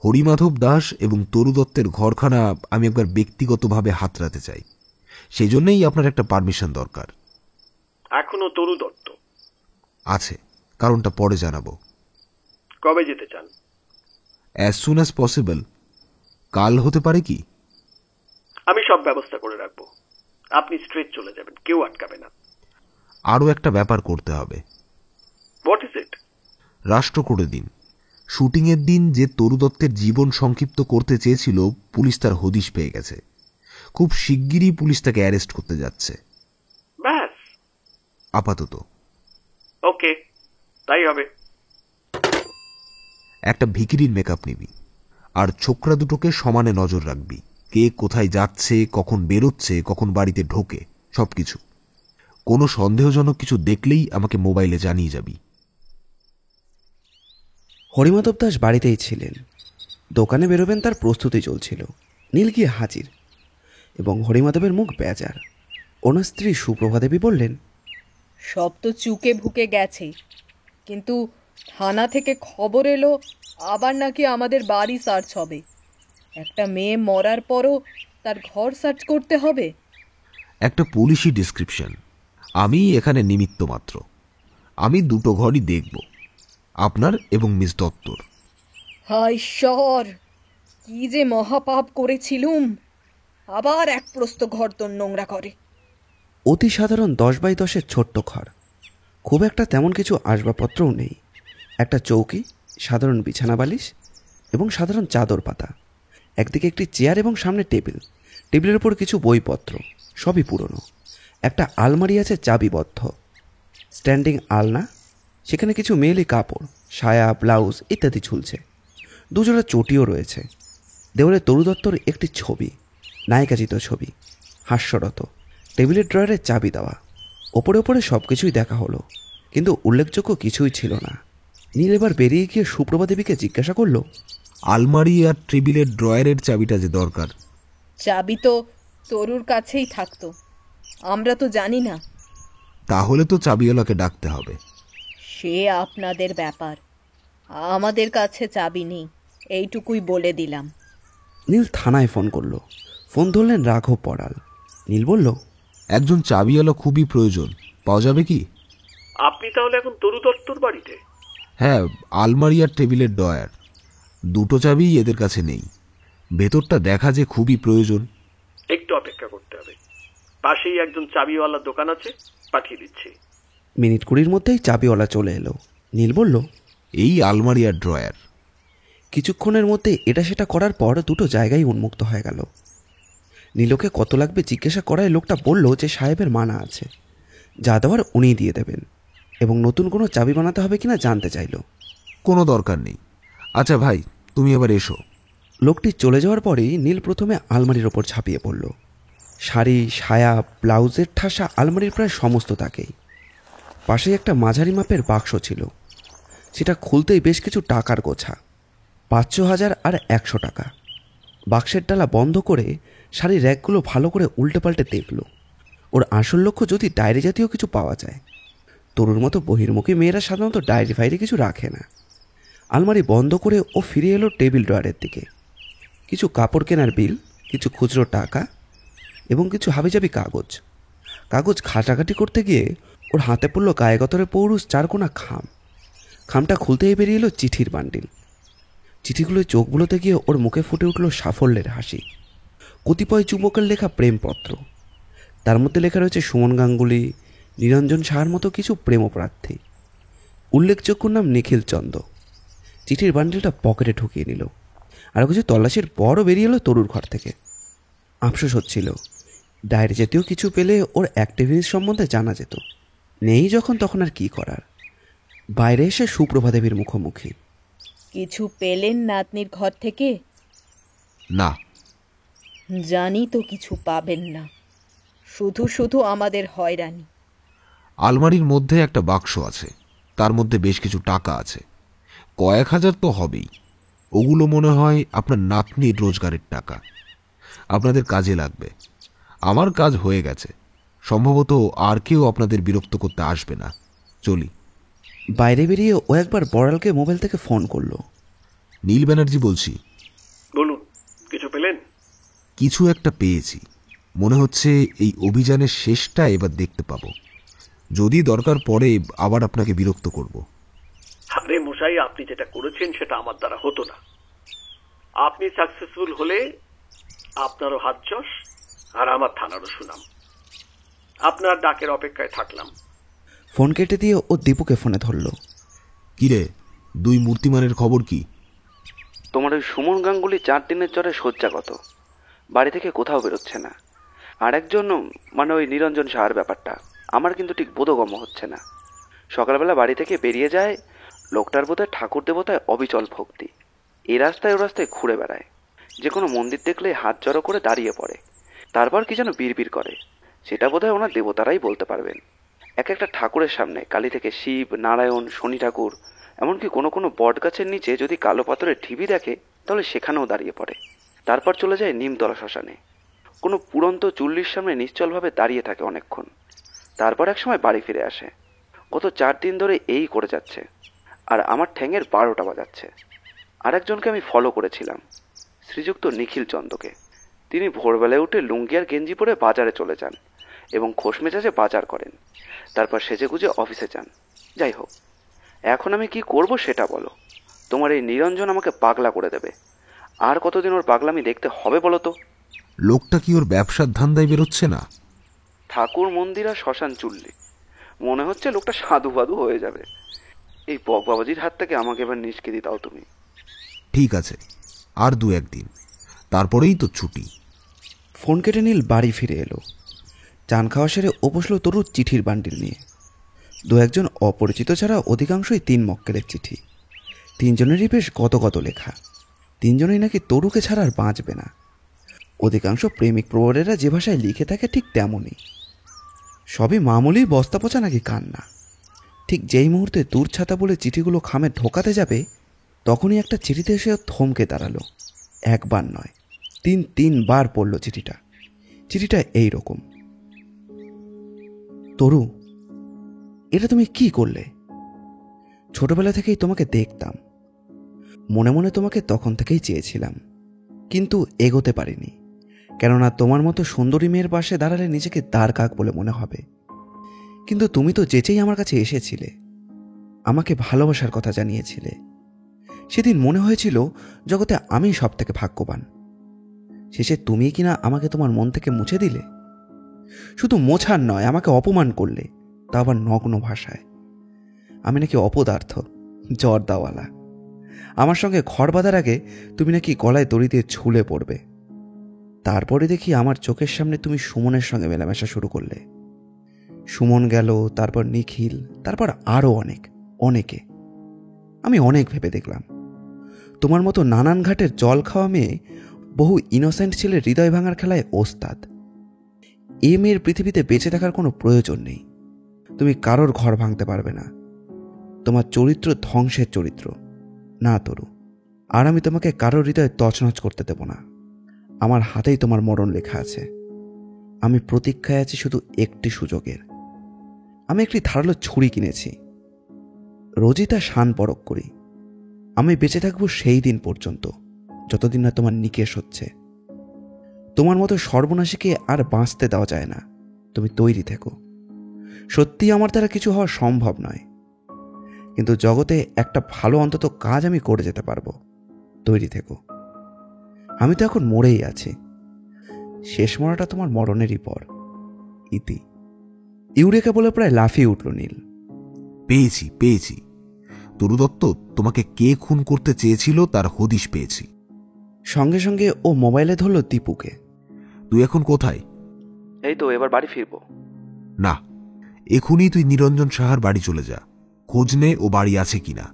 হরিমাধব দাস এবং তরু দত্তের ঘরখানা আমি একবার ব্যক্তিগতভাবে হাতড়াতে চাই। সেই জন্যই আপনার একটা পারমিশন দরকার। এখনো তরু দত্ত আছে, কারণটা পরে জানাবো। কবে যেতে চান? As soon as possible. কাল হতে পারে কি? আমি সব ব্যবস্থা করে রাখবো। আপনি স্ট্রেট চলে যাবেন, কেউ আটকাবে না। আরও একটা ব্যাপার করতে হবে। What is it? রাষ্ট্র করে দিন। শুটিংয়ের দিন যে তরু দত্তের জীবন সংক্ষিপ্ত করতে চেয়েছিল, পুলিশ তার হদিশ পেয়ে গেছে। খুব শিগগিরই পুলিশ তাকে অ্যারেস্ট করতে যাচ্ছে। ব্যাস। আপাতত ওকে, তাই হবে। একটা ভিখিরির মেকআপ নিবি, আর ছোকরা দুটোকে সমানে নজর রাখবি। কে কোথায় যাচ্ছে, কখন বেরোচ্ছে, কখন বাড়িতে ঢোকে, সবকিছু। কোনো সন্দেহজনক কিছু দেখলেই আমাকে মোবাইলে জানিয়ে যাবি। হরিমাধব দাস বাড়িতেই ছিলেন। দোকানে বেরোবেন তার প্রস্তুতি চলছিল। নীল গিয়ে হাজির, এবং হরিমাধবের মুখ বেজার। ওনার স্ত্রী সুপ্রভা দেবী বললেন, সব তো চুকে ভুকে গেছে, কিন্তু থানা থেকে খবর এলো আবার নাকি আমাদের বাড়ি সার্চ হবে। একটা মেয়ে মরার পরও তার ঘর সার্চ করতে হবে। একটা পুলিশি ডিসক্রিপশন। আমি এখানে নিমিত্ত মাত্র। আমি দুটো ঘরই দেখব, আপনার এবং মিস দত্তর। হায় ঈশ্বর, কি যে মহাপাপ করেছিলুম, আবার এক প্রস্ত ঘর তোর নোংরা করে। অতি সাধারণ 10x10 ছোট্ট ঘর। খুব একটা তেমন কিছু আসবাবপত্রও নেই। একটা চৌকি, সাধারণ বিছানা বালিশ এবং সাধারণ চাদর পাতা। একদিকে একটি চেয়ার এবং সামনে টেবিল। টেবিলের উপর কিছু বইপত্র, সবই পুরনো। একটা আলমারি আছে চাবিবদ্ধ। স্ট্যান্ডিং আলনা, সেখানে কিছু মেয়েলি কাপড়, সায়া, ব্লাউজ ইত্যাদি ঝুলছে। দুজোড়া চটিও রয়েছে। দেওয়ালে তরু দত্তর একটি ছবি, নায়িকাচিত ছবি, হাস্যরত। টেবিলের ড্রয়ারে চাবি দেওয়া। ওপরে ওপরে সব কিছুই দেখা হলো, কিন্তু উল্লেখযোগ্য কিছুই ছিল না। নীল এবার বেরিয়ে গিয়ে সুপ্রভা দেবীকে জিজ্ঞাসা করল, আলমারি আর টেবিলের ড্রয়ারের চাবিটা যে দরকার। চাবি তো তরুর কাছেই থাকতো, আমরা তো জানি না। তাহলে তো চাবিওয়ালাকে ডাকতে হবে। সে আপনাদের ব্যাপার, আমাদের কাছে চাবি নেই, এইটুকুই বলে দিলাম। নীল থানায় ফোন করলো। ফোন ধরলেন রাঘব পড়াল। নীল বলল, একজন চাবিওয়ালা খুবই প্রয়োজন, পাওয়া যাবে কি? আপনি তাহলে এখন তরু দত্তর বাড়িতে? হ্যাঁ, আলমারি আর টেবিলের ড্রয়ার, দুটো চাবি এদের কাছে নেই। ভেতরটা দেখা যে খুবই প্রয়োজন। একটু অপেক্ষা করতে হবে। পাশেই একজন চাবিওয়ালার দোকান আছে, পাঠিয়ে দিচ্ছি। মিনিট 20 মধ্যেই চাবিওয়ালা চলে এলো। নীল বলল, এই আলমারি আর ড্রয়ার। কিছুক্ষণের মধ্যে এটা সেটা করার পর দুটো জায়গায় উন্মুক্ত হয়ে গেল। নীলকে কত লাগবে জিজ্ঞাসা করায় লোকটা বলল যে সাহেবের মানা আছে, যা দেওয়ার উনিই দিয়ে দেবেন, এবং নতুন কোনো চাবি বানাতে হবে কিনা জানতে চাইল। কোনো দরকার নেই। আচ্ছা ভাই, তুমি এবার এসো। লোকটি চলে যাওয়ার পরেই নীল প্রথমে আলমারির ওপর ঝাঁপিয়ে পড়ল। শাড়ি, সায়া, ব্লাউজের ঠাসা আলমারির প্রায় সমস্ত তাকেই। পাশেই একটা মাঝারি মাপের বাক্স ছিল। সেটা খুলতেই বেশ কিছু টাকার গোছা, 500,000 আর 100 টাকা। বাক্সের ডালা বন্ধ করে শাড়ির র্যাকগুলো ভালো করে উল্টে পাল্টে দেখল। ওর আসল লক্ষ্য যদি ডায়েরি জাতীয় কিছু পাওয়া যায়। তরুর মতো বহির্মুখী মেয়েরা সাধারণত ডায়েরি ফাইরি কিছু রাখে না। আলমারি বন্ধ করে ও ফিরে এলো টেবিল ড্রয়ারের দিকে। কিছু কাপড় কেনার বিল, কিছু খুচরো টাকা এবং কিছু হাবিজাবি কাগজ। কাগজ ঘাটাঘাটি করতে গিয়ে ওর হাতে পড়ল গায়ে গতরে পৌরুষ 4 কোনা খাম। খামটা খুলতেই বেরিয়ে এলো চিঠির বান্ডিল। চিঠিগুলোয় চোখ বুলোতে গিয়ে ওর মুখে ফুটে উঠল সাফল্যের হাসি। কতিপয় যুবকের লেখা প্রেমপত্র। তার মধ্যে লেখা রয়েছে সুমন গাঙ্গুলি, নিরঞ্জন সাহার মতো কিছু প্রেমপ্রার্থী। উল্লেখযোগ্য নাম নিখিল চন্দ। চিঠির বান্ডিলটা পকেটে ঢুকিয়ে নিল। আরও কিছু তল্লাশির পরও বেরিয়ে এলো তরুর ঘর থেকে। আফসোস হচ্ছিল, ডায়েরি জাতীয় কিছু পেলে ওর অ্যাক্টিভিটিস সম্বন্ধে জানা যেত। নেই যখন, তখন আর কি করার। বাইরে এসে সুপ্রভা দেবীর মুখোমুখি। কিছু পেলেন নাতনির ঘর থেকে? না। জানি তো কিছু পাবেন না, শুধু শুধু আমাদের হয়রানি। আলমারির মধ্যে একটা বাক্স আছে, তার মধ্যে বেশ কিছু টাকা আছে। কয়েক হাজার তো হবেই। ওগুলো মনে হয় আপনার নাতনির রোজগারের টাকা, আপনাদের কাজে লাগবে। আমার কাজ হয়ে গেছে, সম্ভবত আর কেউ আপনাদের বিরক্ত করতে আসবে না। চলি। বাইরে বেরিয়ে ও একবার বড়ালকে মোবাইল থেকে ফোন করলো। নীল ব্যানার্জি বলছি। বলুন, কিছু পেলেন? কিছু একটা পেয়েছি। মনে হচ্ছে এই অভিযানের শেষটা এবার দেখতে পাবো। যদি দরকার পড়ে আবার আপনাকে বিরক্ত করব। আরে মশাই, আপনি যেটা করেছেন সেটা আমার দ্বারা হতো না। আপনি সাকসেসফুল হলে আপনারও হাত যশ আর আমার থানারও সুনাম। আপনার ডাকের অপেক্ষায় থাকলাম। ফোন কেটে দিয়ে ও দীপুকে ফোনে ধরল। কিরে, দুই মূর্তিমানের খবর কি? তোমার ওই সুমন গাঙ্গুলি 4 দিনের জ্বরে শয্যাগত, বাড়ি থেকে কোথাও বেরোচ্ছে না। আর একজন মানে ওই নিরঞ্জন সাহার ব্যাপারটা আমার কিন্তু ঠিক বোধগম্য হচ্ছে না। সকালবেলা বাড়ি থেকে বেরিয়ে যায়, লোকটার বোধহয় ঠাকুর দেবতায় অবিচল ভক্তি। এই রাস্তায় ও রাস্তায় ঘুরে বেড়ায়, যে কোনো মন্দির দেখলেই হাত জড়ো করে দাঁড়িয়ে পড়ে, তারপর কি যেন বিড়বিড় করে। সেটা বোধহয় ওনার দেবতারাই বলতে পারবেন। এক একটা ঠাকুরের সামনে, কালী থেকে শিব, নারায়ণ, শনি ঠাকুর, এমনকি কোনো কোনো বট গাছের নিচে যদি কালো পাথরের ঢিবি দেখে তাহলে সেখানেও দাঁড়িয়ে পড়ে। তারপর চলে যায় নিমতলা শ্মশানে, কোনো পুরন্ত চুল্লির সামনে নিশ্চলভাবে দাঁড়িয়ে থাকে অনেকক্ষণ। তারপর এক সময় বাড়ি ফিরে আসে। গত 4 দিন ধরে এই করে যাচ্ছে, আর আমার ঠ্যাঙের 12টা বাজাচ্ছে। আরেকজনকে আমি ফলো করেছিলাম, শ্রীযুক্ত নিখিল চন্দ্রকে। তিনি ভোরবেলায় উঠে লুঙ্গি আর গেঞ্জি পরে বাজারে চলে যান এবং খোশ মেজাজে বাজার করেন, তারপর সেজেগুজে অফিসে যান। যাই হোক, এখন আমি কি করব সেটা বলো। তোমার এই নিরঞ্জন আমাকে পাগলা করে দেবে। আর কতদিন ওর পাগলামি দেখতে হবে বলো তো? লোকটা কি ওর ব্যবসার ধান্দায় বেরোচ্ছে না? ঠাকুর, মন্দির আর শ্মশান চুল্লি, মনে হচ্ছে লোকটা সাধু বাধু হয়ে যাবে। এই বক বাবাজির হাত থেকে আমাকে এবার নিষ্কৃতি দাও তুমি। ঠিক আছে, আর 2-1 দিন, তারপরেই তো ছুটি। ফোন কেটে নীল বাড়ি ফিরে এলো। চান খাওয়া সেরে ও বসলো তরুর চিঠির বান্ডিল নিয়ে। 2-1 অপরিচিত ছাড়া অধিকাংশই 3 মক্কেলের চিঠি। 3 জনেরই বেশ গত লেখা। 3 জনেই নাকি তরুকে ছাড়া আর বাঁচবে না। অধিকাংশ প্রেমিক প্রবরেরা যে ভাষায় লিখে থাকে ঠিক তেমনই। সবই মামুলি বস্তা পচা নাকি কান্না। ঠিক যেই মুহূর্তে দূর ছাতা বলে চিঠিগুলো খামে ঢোকাতে যাবে, তখনই একটা চিঠিতে এসে থমকে দাঁড়ালো। একবার নয়, 3 বার পড়ল চিঠিটা। চিঠিটা এই রকম: তরু, এটা তুমি কি করলে? ছোটবেলা থেকেই তোমাকে দেখতাম, মনে মনে তোমাকে তখন থেকেই চেয়েছিলাম, কিন্তু এগোতে পারিনি। কেননা তোমার মতো সুন্দরী মেয়ের পাশে দাঁড়ালে নিজেকে দাঁড় কাক বলে মনে হবে। কিন্তু তুমি তো যেচেই আমার কাছে এসেছিলে, আমাকে ভালোবাসার কথা জানিয়েছিলে। সেদিন মনে হয়েছিল জগতে আমি সব থেকে ভাগ্যবান। শেষে তুমি কিনা আমাকে তোমার মন থেকে মুছে দিলে। শুধু মোছার নয়, আমাকে অপমান করলে, তা আবার নগ্ন ভাষায়। আমি নাকি অপদার্থ, জর্দাওয়ালা। আমার সঙ্গে ঘর বাঁধার আগে তুমি নাকি গলায় দড়ি দিয়ে ঝুলে পড়বে। তারপরে দেখি আমার চোখের সামনে তুমি সুমনের সঙ্গে মেলামেশা শুরু করলে। সুমন গেল, তারপর নিখিল, তারপর আরও অনেকে। আমি অনেক ভেবে দেখলাম, তোমার মতো নানান ঘাটের জল খাওয়া মেয়ে বহু ইনোসেন্ট ছেলে হৃদয় ভাঙার খেলায় ওস্তাদ। এ মেয়ের পৃথিবীতে বেঁচে থাকার কোনো প্রয়োজন নেই। তুমি কারোর ঘর ভাঙতে পারবে না। তোমার চরিত্র ধ্বংসের চরিত্র না তরু। আর আমি তোমাকে কারোর হৃদয় তছনছ করতে দেব না। আমার হাতেই তোমার মরণ লেখা আছে। আমি প্রতীক্ষায় আছি শুধু একটি সুযোগের। আমি একটি ধারালো ছুরি কিনেছি, রোজই তা শান পরখ করি। আমি বেঁচে থাকবো সেই দিন পর্যন্ত যতদিন না তোমার নিকেশ হচ্ছে। তোমার মতো সর্বনাশীকে আর বাঁচতে দেওয়া যায় না। তুমি তৈরি থেকো। সত্যি আমার দ্বারা কিছু হওয়া সম্ভব নয়, কিন্তু জগতে একটা ভালো অন্তত কাজ আমি করে যেতে পারবো। তৈরি থেকো। আমি তো এখন মরেই আছি। শেষ মরাটা তোমার মরণেরই পর। ইতি। ইউরেকা বলে প্রায় লাফিয়ে উঠল নীল। পেয়েছি। তরু দত্ত, তোমাকে কে খুন করতে চেয়েছিল তার হদিশ পেয়েছি। সঙ্গে সঙ্গে ও মোবাইলে ধরল দীপুকে। তুই এখন কোথায়? এই তো এবার বাড়ি ফিরবো। না, এখনই তুই নিরঞ্জন সাহার বাড়ি চলে যা। খোঁজ নে ও বাড়ি আছে কিনা,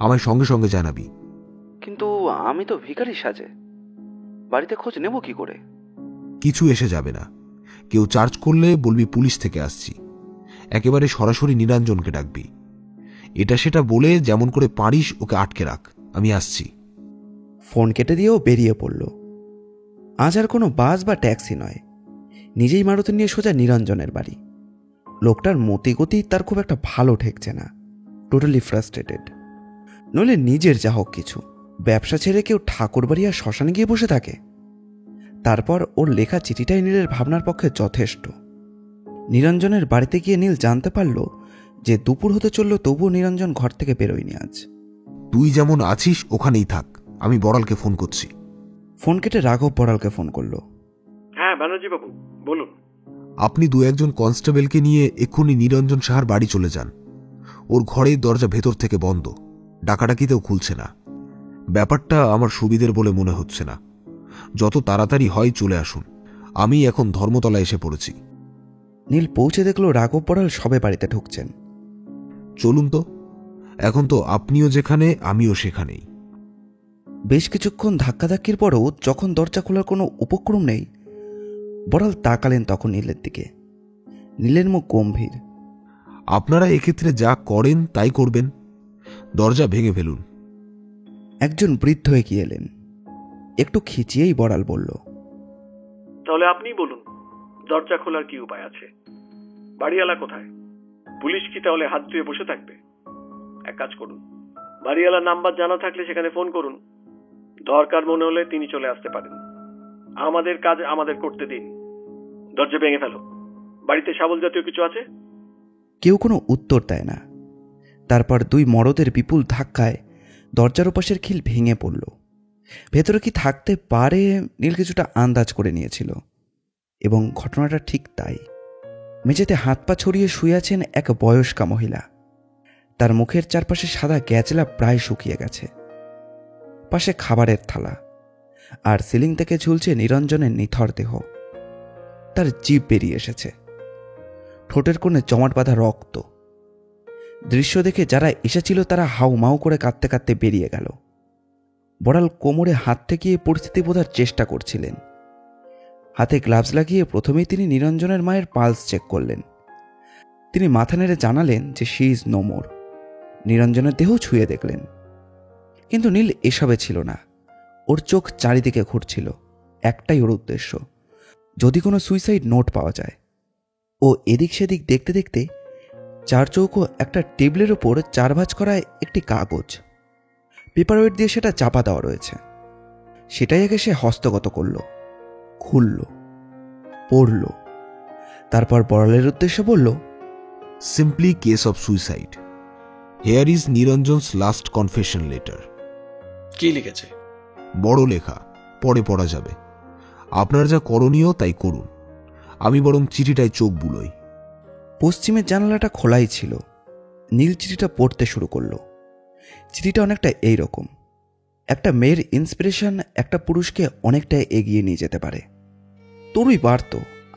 আমায় সঙ্গে সঙ্গে জানাবি। কিন্তু আমি তো ভিখারি সাজে, বাড়িতে খোঁজ নেব কি করে? কিছু এসে যাবে না। কেউ চার্জ করলে বলবি পুলিশ থেকে আসছি। একেবারে সরাসরি নিরঞ্জনকে ডাকবি। এটা সেটা বলে যেমন করে পারিস ওকে আটকে রাখ, আমি আসছি। ফোন কেটে দিয়েও বেরিয়ে পড়ল। আজ আর কোনো বাস বা ট্যাক্সি নয়, নিজেই মারুতি নিয়ে সোজা নিরঞ্জনের বাড়ি। লোকটার মতিগতি তার খুব একটা ভালো ঠেকছে না, টোটালি ফ্রাস্ট্রেটেড। নইলে নিজের যা হোক কিছু, ব্যবসা ছেড়ে কেউ ঠাকুর বাড়ি আর শ্মশানে গিয়ে বসে থাকে? তারপর ওর লেখা চিঠিটাই নীলের ভাবনার পক্ষে যথেষ্ট। নিরঞ্জনের বাড়িতে গিয়ে নীল জানতে পারল যে দুপুর হতে চলল, তবুও নিরঞ্জন ঘর থেকে বেরোয়নি আজ। তুই যেমন আছিস ওখানেই থাক, আমি বড়ালকে ফোন করছি। ফোন কেটে রাঘব বড়ালকে ফোন করলো। হ্যাঁ ব্যানার্জি বাবু বলুন। আপনি 2-1 কনস্টেবলকে নিয়ে এক্ষুনি নিরঞ্জন সাহার বাড়ি চলে যান। ওর ঘরের দরজা ভেতর থেকে বন্ধ, ডাকাডাকিতেও খুলছে না। ব্যাপারটা আমার সুবিধের বলে মনে হচ্ছে না। যত তাড়াতাড়ি হয় চলে আসুন, আমি এখন ধর্মতলায় এসে পড়েছি। নীল পৌঁছে দেখল রাঘব বড়াল সবে বাড়িতে ঢুকছেন। চলুন তো, এখন তো আপনিও যেখানে আমিও সেখানেই। বেশ কিছুক্ষণ ধাক্কাধাক্কির পরও যখন দরজা খোলার কোনো উপক্রম নেই, বড়াল তাকালেন তখন নীলের দিকে। নীলের মুখ গম্ভীর। আপনারা এক্ষেত্রে যা করেন তাই করবেন, দরজা ভেঙে ফেলুন। একজন বৃদ্ধ এগিয়ে এলেন। একটু খিচিয়েই বড়াল বলল, তাহলে আপনিই বলুন, দরজা খোলার কি উপায় আছে? বাড়িওয়ালা কোথায়? পুলিশ কি তাহলে হাত ধুয়ে বসে থাকবে? এক কাজ করুন, বাড়িওয়ালার নাম্বার জানা থাকলে সেখানে ফোন করুন। দরকার মনে হলে তিনি চলে আসতে পারেন। আমাদের কাজ আমাদের করতে দিন। দরজা ভেঙে ফেলো। বাড়িতে শাবল জাতীয় কিছু আছে? কেউ কোনো উত্তর দেয় না। তারপর দুই মরদের বিপুল ধাক্কায় দরজার ওপাশের খিল ভেঙে পড়ল। ভেতরে কি থাকতে পারে নীল কিছুটা আন্দাজ করে নিয়েছিল, এবং ঘটনাটা ঠিক তাই। মেঝেতে হাত পা ছড়িয়ে শুয়ে আছেন এক বয়স্কা মহিলা। তার মুখের চারপাশে সাদা গ্যাজলা প্রায় শুকিয়ে গেছে। পাশে খাবারের থালা, আর সিলিং থেকে ঝুলছে নিরঞ্জনের নিথর দেহ। তার জিভ বেরিয়ে এসেছে, ঠোঁটের কোণে জমাট বাঁধা রক্ত। দৃশ্য দেখে যারা এসেছিল তারা হাউমাউ করে কাঁদতে কাঁদতে বেরিয়ে গেল। বড়াল কোমরে হাত ঠেকিয়ে পরিস্থিতি বোঝার চেষ্টা করছিলেন। হাতে গ্লাভস লাগিয়ে প্রথমেই তিনি নিরঞ্জনের মায়ের পালস চেক করলেন। তিনি মাথা নেড়ে জানালেন যে শি ইজ নো মোর। নিরঞ্জনের দেহ ছুঁয়ে দেখলেন, কিন্তু নীল এসবে ছিল না। ওর চোখ চারিদিকে ঘুরছিল, একটাই ওর উদ্দেশ্য, যদি কোনো সুইসাইড নোট পাওয়া যায়। ও এদিক সেদিক দেখতে দেখতে চার চৌকো একটা টেবিলের ওপর 4 ভাঁজ করা একটি কাগজ, পেপার ওয়েট দিয়ে সেটা চাপা দেওয়া রয়েছে। সেটাই আগে সে হস্তগত করল, খুলল, পড়ল। তারপর বড়ালের উদ্দেশ্যে বলল, simply case of suicide. Here is Niranjan's last confession letter. কি লিখেছে? বড় লেখা, পরে পড়া যাবে। আপনার যা করণীয় তাই করুন, আমি বরং চিঠিটায় চোখ বুলোই। পশ্চিমের জানালাটা খোলাই ছিল। নীল চিঠিটা পড়তে শুরু করলো। চিঠিটা অনেকটা এইরকম: একটা মেয়ের ইন্সপিরেশন একটা পুরুষকে অনেকটা এগিয়ে নিয়ে যেতে পারে। তরুই পারত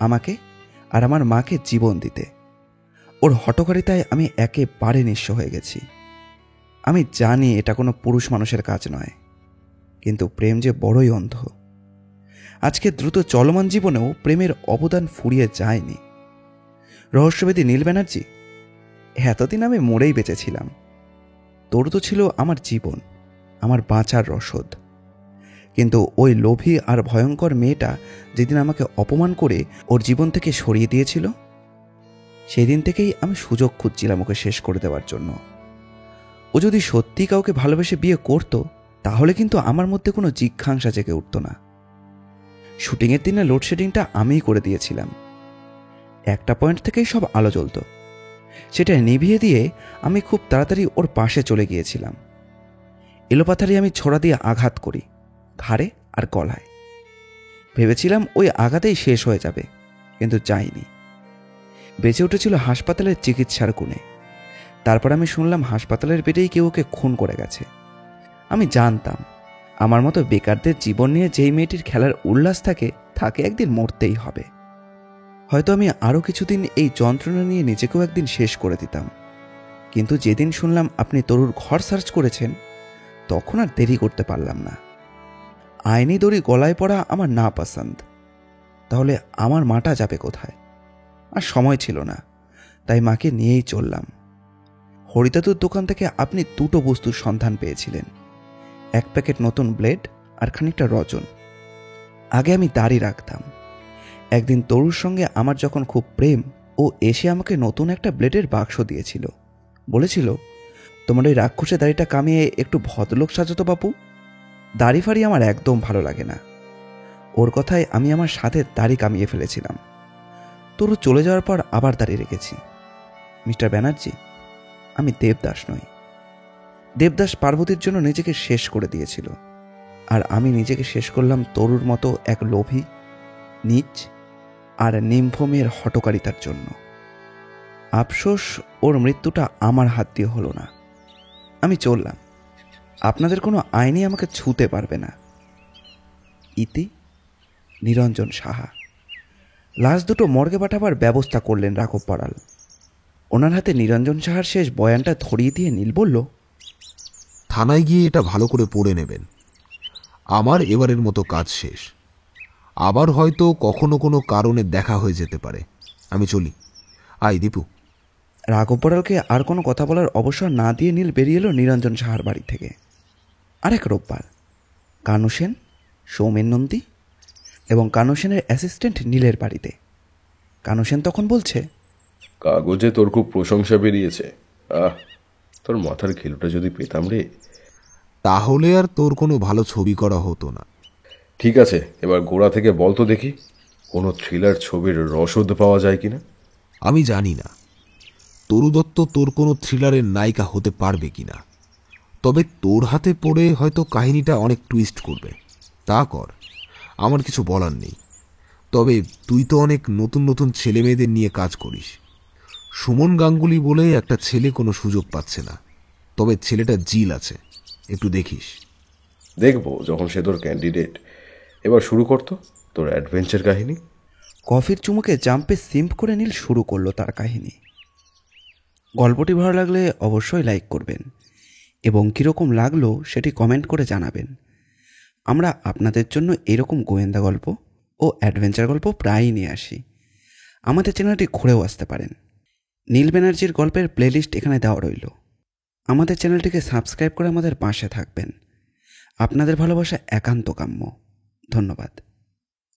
আমাকে আর আমার মাকে জীবন দিতে। ওর হঠকারিতায় আমি একেবারে নিঃস্ব হয়ে গেছি। আমি জানি এটা কোনো পুরুষ মানুষের কাজ নয়, কিন্তু প্রেম যে বড়ই অন্ধ। আজকে দ্রুত চলমান জীবনেও প্রেমের অবদান ফুরিয়ে যায়নি। রহস্যবেদী নীল ব্যানার্জি, এতদিন আমি মরেই বেঁচেছিলাম। তোর তো ছিল আমার জীবন, আমার বাঁচার রসদ। কিন্তু ওই লোভী আর ভয়ঙ্কর মেয়েটা যেদিন আমাকে অপমান করে ওর জীবন থেকে সরিয়ে দিয়েছিল, সেই দিন থেকেই আমি সুযোগ খুঁজছিলাম ওকে শেষ করে দেওয়ার জন্য। ও যদি সত্যি কাউকে ভালোবেসে বিয়ে করত, তাহলে কিন্তু আমার মধ্যে কোনো জিজ্ঞাসা জেগে উঠত না। শুটিংয়ের দিনে লোডশেডিংটা আমিই করে দিয়েছিলাম। একটা পয়েন্ট থেকেই সব আলো জ্বলত, সেটা নিভিয়ে দিয়ে আমি খুব তাড়াতাড়ি ওর পাশে চলে গিয়েছিলাম। এলোপাথারি আমি ছোড়া দিয়ে আঘাত করি, ঘাড়ে আর গলায়। ভেবেছিলাম ওই আঘাতেই শেষ হয়ে যাবে, কিন্তু যায়নি। বেঁচে উঠেছিল হাসপাতালের চিকিৎসার গুণে। তারপর আমি শুনলাম হাসপাতালের বেডেই কেউ ওকে খুন করে গেছে। আমি জানতাম আমার মতো বেকারদের জীবন নিয়ে যেই মেয়েটির খেলার উল্লাস থাকে, তাকে একদিন মরতেই হবে। হয়তো আমি আরও কিছুদিন এই যন্ত্রণা নিয়ে নিজেকেও একদিন শেষ করে দিতাম। কিন্তু যেদিন শুনলাম আপনি তরুর ঘর সার্চ করেছেন, তখন আর দেরি করতে পারলাম না। আইনি দড়ি গলায় পড়া আমার না পছন্দ। তাহলে আমার মাটা যাবে কোথায়? আর সময় ছিল না, তাই মাকে নিয়েই চললাম। হরিদাদুর দোকান থেকে আপনি দুটো বস্তুর সন্ধান পেয়েছিলেন, এক প্যাকেট নতুন ব্লেড আর খানিকটা রজন। আগে আমি দাড়ি রাখতাম। একদিন তরুর সঙ্গে আমার যখন খুব প্রেম, ও এসে আমাকে নতুন একটা ব্লেডের বাক্স দিয়েছিল। বলেছিল, তোমার ওই রাক্ষসে দাড়িটা কামিয়ে একটু ভদ্রলোক সাজাতো বাপু। দাড়ি ফাড়ি আমার একদম ভালো লাগে না। ওর কথায় আমি আমার সাথে দাড়ি কামিয়ে ফেলেছিলাম। তরু চলে যাওয়ার পর আবার দাড়ি রেখেছি। মিস্টার ব্যানার্জি, আমি দেবদাস নই। দেবদাস পার্বতীর জন্য নিজেকে শেষ করে দিয়েছিল, আর আমি নিজেকে শেষ করলাম তরুর মতো এক লোভী, নীচ আর নিম্ফমের হটকারিতার জন্য। আফসোস, ওর মৃত্যুটা আমার হাত দিয়ে হলো না। আমি চললাম। আপনাদের কোনো আইনই আমাকে ছুঁতে পারবে না। ইতি নিরঞ্জন সাহা। লাশ দুটো মর্গে পাঠাবার ব্যবস্থা করলেন রাঘব বড়াল। ওনার হাতে নিরঞ্জন সাহার শেষ বয়ানটা ধরিয়ে দিয়ে নীল বলল, থানায় গিয়ে এটা ভালো করে পড়ে নেবেন। আমার এবারের মতো কাজ শেষ। আবার হয়তো কখনো কোনো কারণে দেখা হয়ে যেতে পারে। আমি চলি। আয় দীপু। রাঘব বড়ালকে আর কোনো কথা বলার অবসর না দিয়ে নীল বেরিয়ে এলো নিরঞ্জন সাহার বাড়ি থেকে। আরেক রোববার কানু সেন, সৌমেন নন্দী এবং কানু সেনের অ্যাসিস্ট্যান্ট নীলের বাড়িতে। কানু সেন তখন বলছে, কাগজে তোর খুব প্রশংসা বেরিয়েছে। তোর মাথার ঘিলুটা যদি পেতাম রে। তাহলে আর তোর কোনো ভালো ছবি করা হতো না। ঠিক আছে, এবার গোড়া থেকে বল তো দেখি, কোনো থ্রিলার ছবির রসদ পাওয়া যায় কিনা। আমি জানি না তরু দত্ত তোর কোনো থ্রিলারের নায়িকা হতে পারবে কিনা, তবে তোর হাতে পড়ে হয়তো কাহিনীটা অনেক টুইস্ট করবে। তা কর, আমার কিছু বলার নেই। তবে তুই তো অনেক নতুন নতুন ছেলে মেয়েদের নিয়ে কাজ করিস। সুমন গাঙ্গুলি বলে একটা ছেলে কোনো সুযোগ পাচ্ছে না, তবে ছেলেটা জিল আছে, একটু দেখিস। দেখবো যখন সে তোর ক্যান্ডিডেট। এবার শুরু করতো তোর অ্যাডভেঞ্চার কাহিনী। কফির চুমুকে জাম্পে সিম্প করে নীল শুরু করলো তার কাহিনী। গল্পটি ভালো লাগলে অবশ্যই লাইক করবেন এবং কীরকম লাগলো সেটি কমেন্ট করে জানাবেন। আমরা আপনাদের জন্য এরকম গোয়েন্দা গল্প ও অ্যাডভেঞ্চার গল্প প্রায়ই নিয়ে আসি। আমাদের চ্যানেলটি ঘুরেও আসতে পারেন। নীল ব্যানার্জির গল্পের প্লেলিস্ট এখানে দেওয়া রইল। আমাদের চ্যানেলটিকে সাবস্ক্রাইব করে আমাদের পাশে থাকবেন। আপনাদের ভালোবাসা একান্ত কাম্য। ধন্যবাদ।